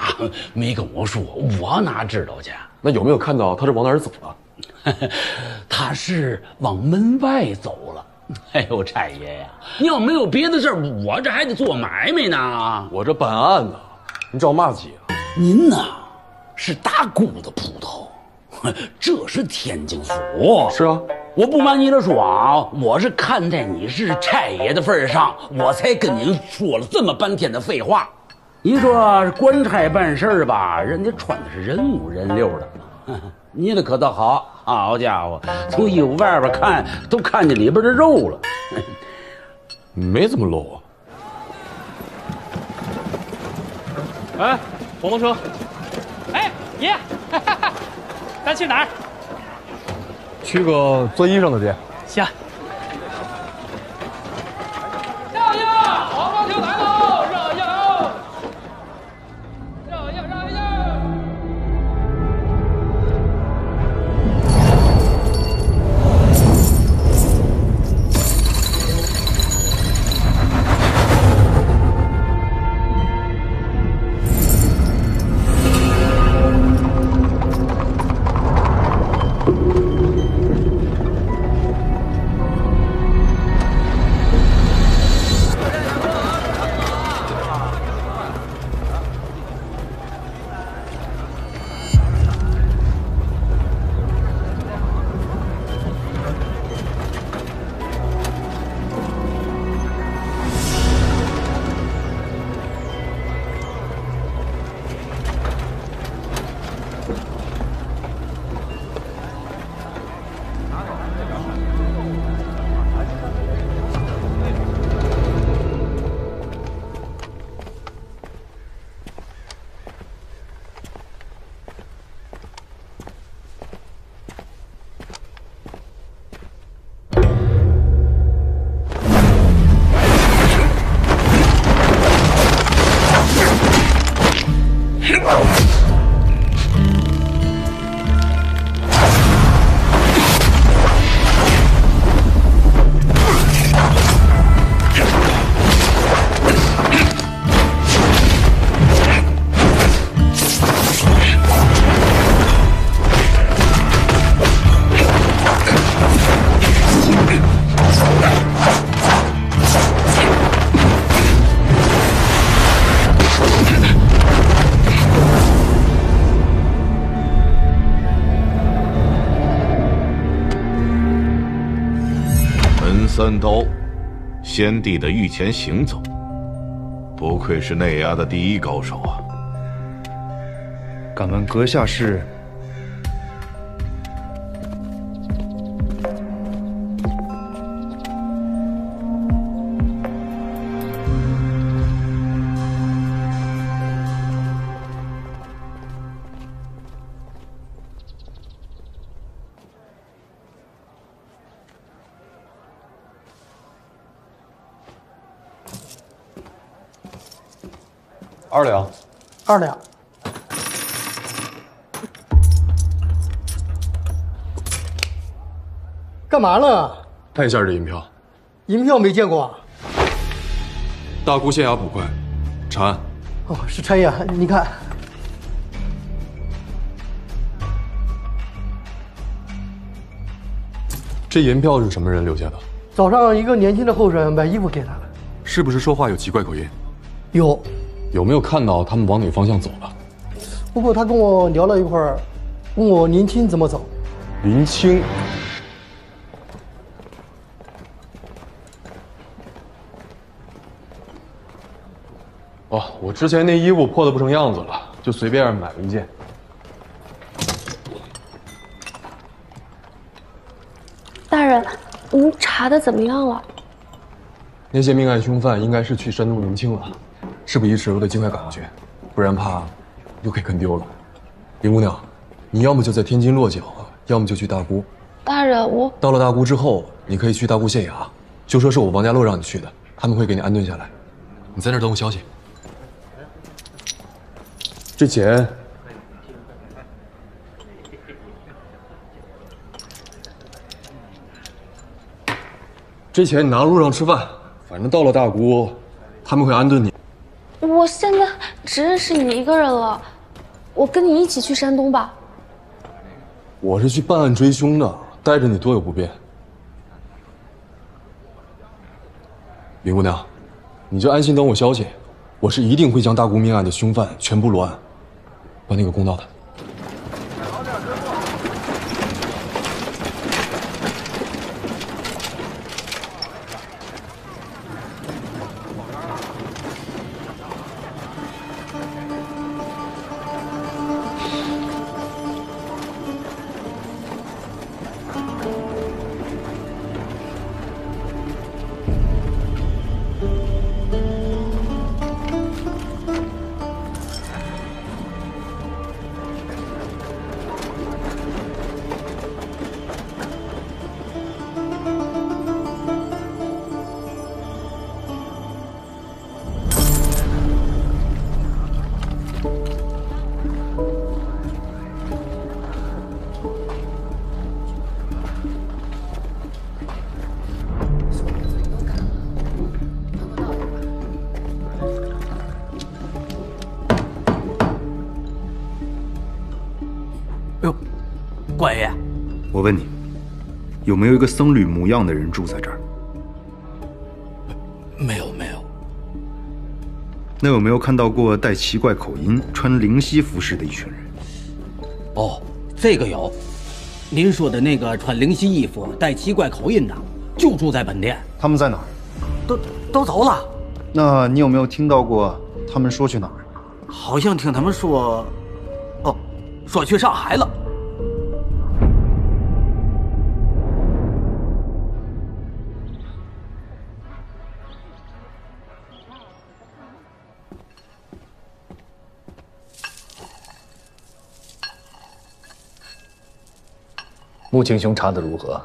Speaker 25: 没跟我说，我哪知道去？
Speaker 21: 那有没有看到她是往哪儿走了？
Speaker 25: 她是往门外走了。哎呦，差爷呀，你要没有别的事儿，我这还得做买卖呢。
Speaker 21: 我这办案呢，你找嘛急啊？
Speaker 25: 您呐，是大姑的捕头，这是天津府。
Speaker 21: 是啊，
Speaker 25: 我不瞒你的说啊，我是看在你是差爷的份上，我才跟您说了这么半天的废话。你说官差办事吧，人家穿的是人五人六的，你的可倒好，好家伙，从衣服外边看都看见里边的肉了。
Speaker 21: 没这么 low 啊。
Speaker 10: 哎，火龙车。哎，爷，咱去哪儿？
Speaker 21: 去个做衣裳的店。
Speaker 10: 行。让一让，黄瓜球来喽！让一让，让一让一让。
Speaker 9: 三刀，先帝的御前行走，不愧是内衙的第一高手啊！
Speaker 6: 敢问阁下是？2
Speaker 21: 两
Speaker 23: ，2两。干嘛了？
Speaker 21: 看一下这银票。
Speaker 23: 银票没见过啊。
Speaker 21: 大沽县衙捕快，查案。
Speaker 23: 哦，是差爷，你看。
Speaker 21: 这银票是什么人留下的？
Speaker 23: 早上一个年轻的后生买衣服给他了。
Speaker 21: 是不是说话有奇怪口音？
Speaker 23: 有。
Speaker 21: 有没有看到他们往哪个方向走了？
Speaker 23: 不过他跟我聊了一会儿，问我林青怎么走。
Speaker 21: 林青。哦，我之前那衣服破得不成样子了，就随便买了一件。
Speaker 5: 大人，您查的怎么样了？
Speaker 21: 那些命案凶犯应该是去山东临清了，事不宜迟，我得尽快赶过去，不然怕又给跟丢了。林姑娘，你要么就在天津落脚，要么就去大沽。
Speaker 5: 大人，我
Speaker 21: 到了大沽之后，你可以去大沽县衙，就说是我王家洛让你去的，他们会给你安顿下来。你在那儿等我消息。这钱，你拿路上吃饭，反正到了大沽，他们会安顿你。
Speaker 5: 我现在只认识你一个人了，我跟你一起去山东吧。
Speaker 21: 我是去办案追凶的，带着你多有不便。林姑娘，你就安心等我消息，我是一定会将大沽命案的凶犯全部落案，还你个公道的。
Speaker 11: 关爷，
Speaker 6: 我问你，有没有一个僧侣模样的人住在这儿？
Speaker 11: 没有。
Speaker 6: 那有没有看到过带奇怪口音、穿灵犀服饰的一群人？
Speaker 11: 哦，这个有。您说的那个穿灵犀衣服、带奇怪口音的，就住在本店。
Speaker 6: 他们在哪儿？
Speaker 11: 都走了。
Speaker 6: 那你有没有听到过他们说去哪儿？
Speaker 11: 好像听他们说，说去上海了。
Speaker 1: 穆青兄查得如何？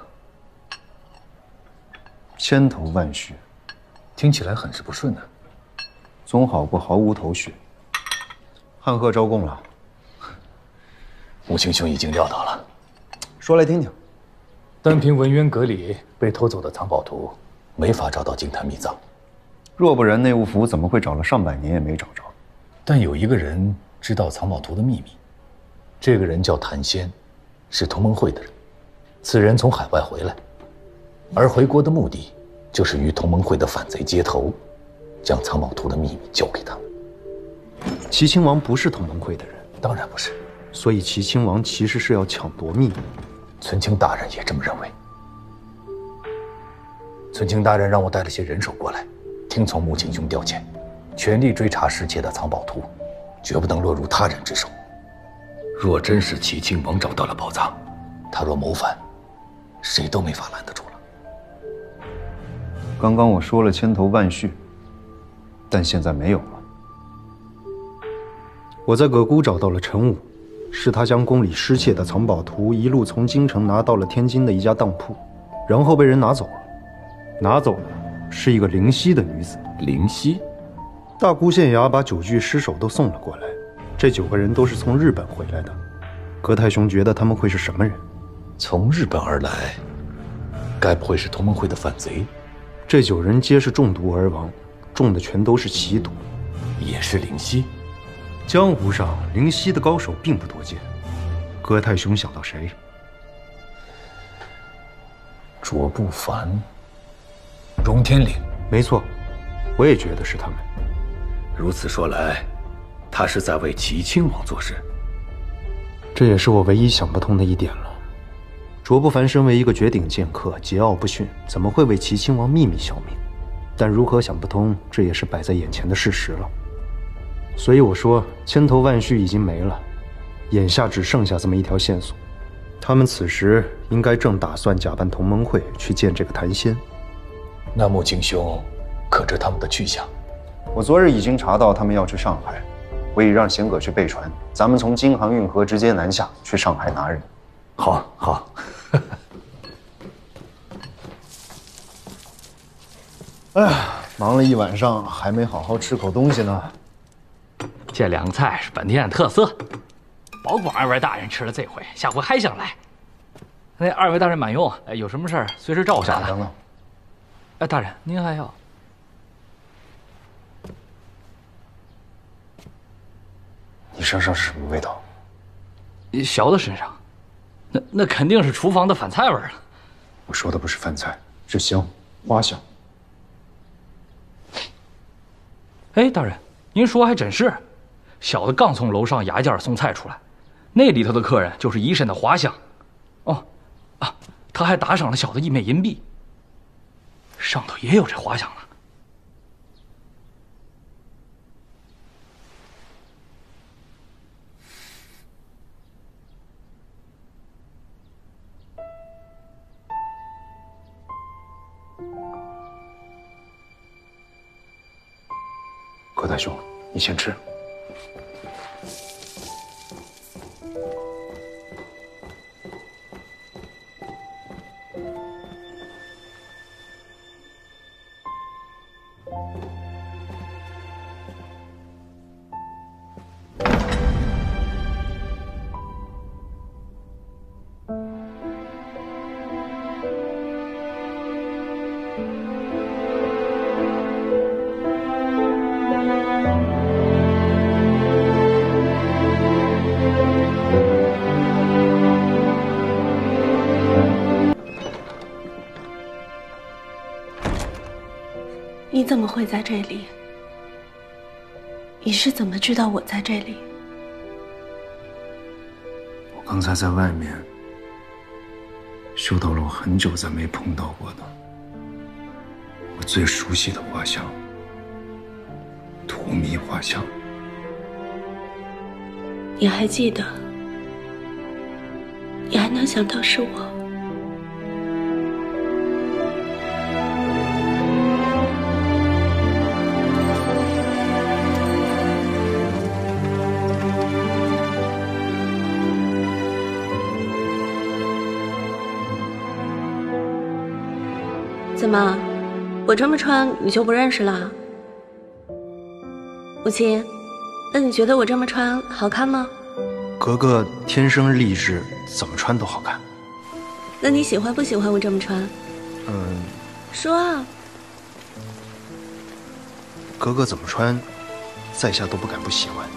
Speaker 6: 千头万绪，
Speaker 1: 听起来很是不顺呢。
Speaker 6: 总好过毫无头绪。汉贺招供了。
Speaker 1: 穆青兄已经料到了，
Speaker 6: 说来听听。
Speaker 1: 单凭文渊阁里被偷走的藏宝图，没法找到金坛秘藏。
Speaker 6: 若不然，内务府怎么会找了上百年也没找着？
Speaker 1: 但有一个人知道藏宝图的秘密，这个人叫谭仙，是同盟会的人。此人从海外回来，而回国的目的就是与同盟会的反贼接头，将藏宝图的秘密交给他们。
Speaker 6: 齐亲王不是同盟会的人，
Speaker 1: 当然不是。
Speaker 6: 所以齐亲王其实是要抢夺秘密。
Speaker 1: 存清大人也这么认为。存清大人让我带了些人手过来，听从穆青兄调遣，全力追查失窃的藏宝图，绝不能落入他人之手。若真是齐亲王找到了宝藏，他若谋反，谁都没法拦得住了。
Speaker 6: 刚刚我说了千头万绪，但现在没有了。我在葛沽找到了陈武，是他将宫里失窃的藏宝图一路从京城拿到了天津的一家当铺，然后被人拿走了。拿走的是一个灵犀的女子。
Speaker 1: 灵犀？
Speaker 6: 大沽县衙把9具尸首都送了过来，这9个人都是从日本回来的。葛太兄觉得他们会是什么人？
Speaker 1: 从日本而来，该不会是同盟会的反贼？
Speaker 6: 这9人皆是中毒而亡，中的全都是奇毒，
Speaker 1: 也是灵犀。
Speaker 6: 江湖上灵犀的高手并不多见，葛太兄想到谁？
Speaker 1: 卓不凡、荣天岭，
Speaker 6: 没错，我也觉得是他们。
Speaker 1: 如此说来，他是在为齐亲王做事。
Speaker 6: 这也是我唯一想不通的一点了。卓不凡身为一个绝顶剑客，桀骜不驯，怎么会为齐亲王秘密效命？但如何想不通，这也是摆在眼前的事实了。
Speaker 3: 所以我说，千头万绪已经没了，眼下只剩下这么一条线索。他们此时应该正打算假扮同盟会去见这个谭仙。
Speaker 1: 那穆景兄可知他们的去向？
Speaker 6: 我昨日已经查到他们要去上海，我已让贤葛去备船，咱们从京杭运河直接南下去上海拿人。
Speaker 1: 好，好。
Speaker 6: 哎呀，忙了一晚上，还没好好吃口东西呢。
Speaker 12: 这凉菜是本店特色，保管二位大人吃了这回，下回还想来。那二位大人慢用，有什么事儿随时召我上来。
Speaker 6: 等等。
Speaker 12: 哎，大人，您还要？
Speaker 6: 你身上是什么味道？
Speaker 12: 小的身上，那肯定是厨房的饭菜味儿了。
Speaker 6: 我说的不是饭菜，是香，花香。
Speaker 12: 哎，大人，您说还真是，小的刚从楼上雅间送菜出来，那里头的客人就是一身的花香。哦，啊，他还打赏了小的1枚银币，上头也有这花香呢。
Speaker 6: 葛大兄，你先吃。
Speaker 5: 你怎么会在这里？你是怎么知道我在这里？
Speaker 6: 我刚才在外面嗅到了我很久再没碰到过的我最熟悉的花香——荼蘼花香。
Speaker 5: 你还记得？你还能想到是我？怎么，我这么穿你就不认识了？母亲，那你觉得我这么穿好看吗？
Speaker 3: 格格天生丽质，怎么穿都好看。
Speaker 5: 那你喜欢不喜欢我这么穿？说啊。
Speaker 3: 格格怎么穿，在下都不敢不喜欢。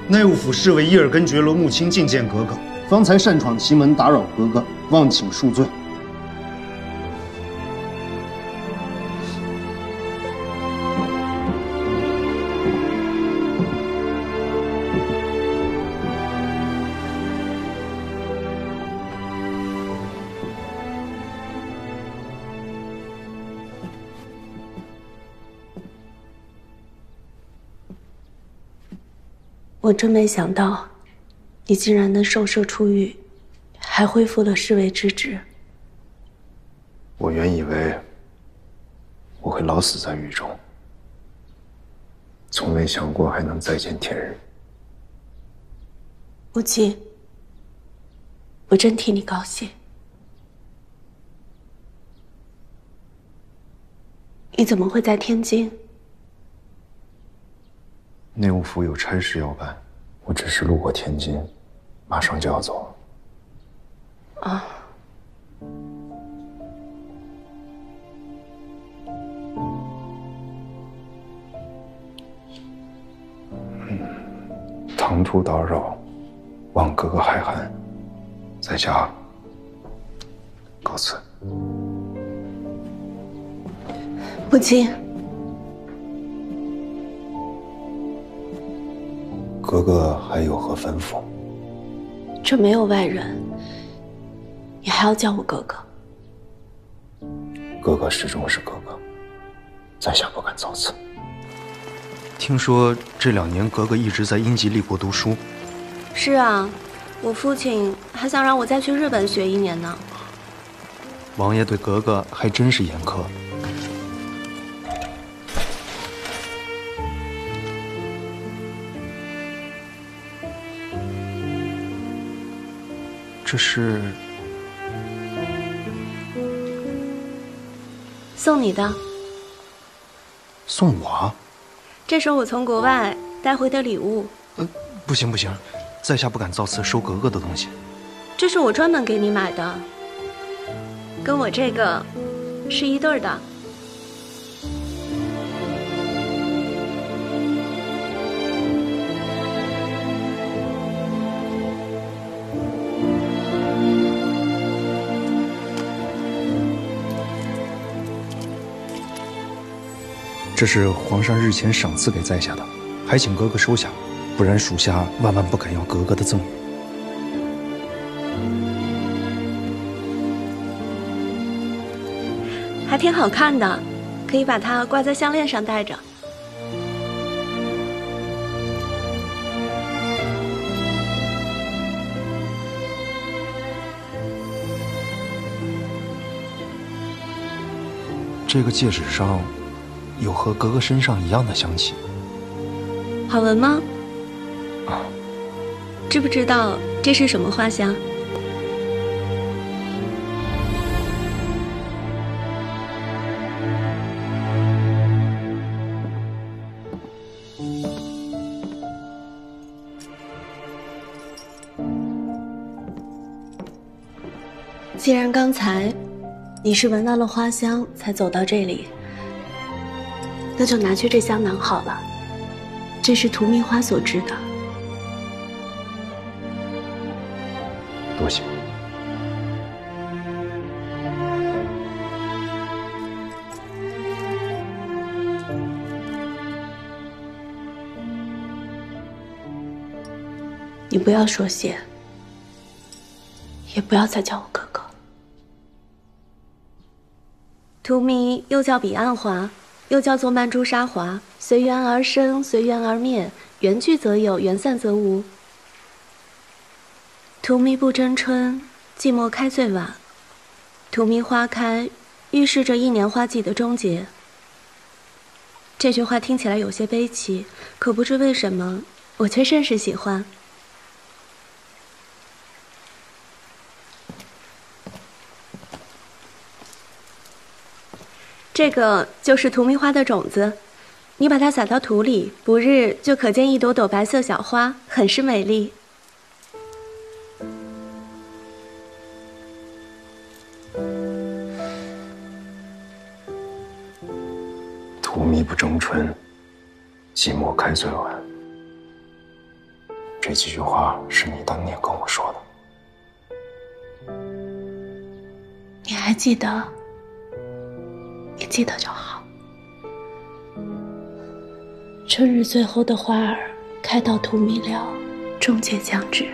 Speaker 6: 内务府侍卫伊尔根觉罗穆青觐见格格，方才擅闯其门打扰格格，望请恕罪。
Speaker 5: 我真没想到，你竟然能受赦出狱，还恢复了侍卫之职。
Speaker 6: 我原以为我会老死在狱中，从未想过还能再见天日。
Speaker 5: 母亲，我真替你高兴。你怎么会在天津？
Speaker 6: 内务府有差事要办，我只是路过天津，马上就要走了。
Speaker 5: 啊。
Speaker 6: 唐突打扰，望格格海涵，在家告辞。
Speaker 5: 母亲。
Speaker 6: 格格还有何吩咐？
Speaker 5: 这没有外人，你还要叫我格格。
Speaker 6: 格格始终是格格。
Speaker 3: 在下不敢造次。听说这2年格格一直在英吉利国读书。
Speaker 14: 是啊，我父亲还想让我再去日本学1年呢。
Speaker 3: 王爷对格格还真是严苛。这是
Speaker 14: 送你的。
Speaker 3: 送我？
Speaker 14: 这是我从国外带回的礼物。
Speaker 3: 不行不行，在下不敢造次收格格的东西。
Speaker 14: 这是我专门给你买的，跟我这个是一对儿的。
Speaker 3: 这是皇上日前赏赐给在下的，还请格格收下，不然属下万万不敢要格格的赠与。
Speaker 14: 还挺好看的，可以把它挂在项链上戴着。
Speaker 3: 这个戒指上有和格格身上一样的香气。
Speaker 14: 好闻吗？知不知道这是什么花香？既然刚才你是闻到了花香才走到这里，那就拿去这香囊好了。这是荼蘼花所制的。
Speaker 3: 多谢。
Speaker 14: 你不要说谢，也不要再叫我哥哥。荼蘼又叫彼岸花，又叫做曼珠沙华，随缘而生，随缘而灭，缘聚则有，缘散则无。荼蘼不争春，寂寞开最晚。荼蘼花开，预示着1年花季的终结。这句话听起来有些悲戚，可不知为什么，我却甚是喜欢。这个就是荼蘼花的种子，你把它撒到土里，不日就可见一朵朵白色小花，很是美丽。
Speaker 3: 荼蘼不争春，寂寞开最晚。这几句话是你当年跟我说的。
Speaker 14: 你还记得？你记得就好。春日最后的花儿开到荼蘼了，终结将至，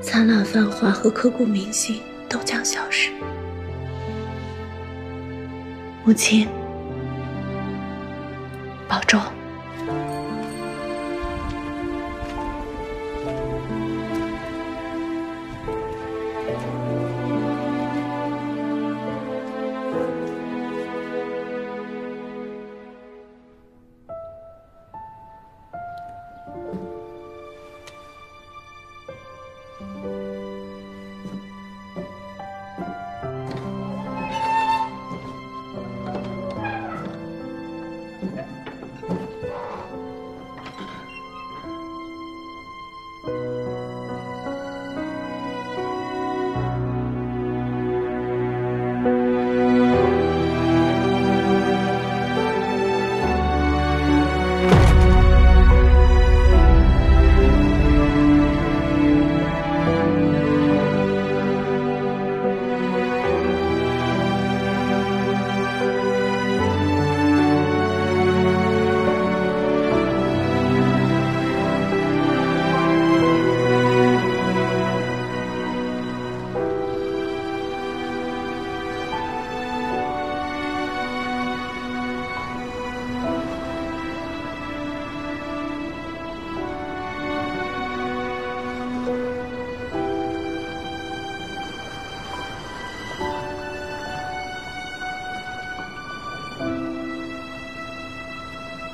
Speaker 14: 灿烂繁华和刻骨铭心都将消失。母亲，保重。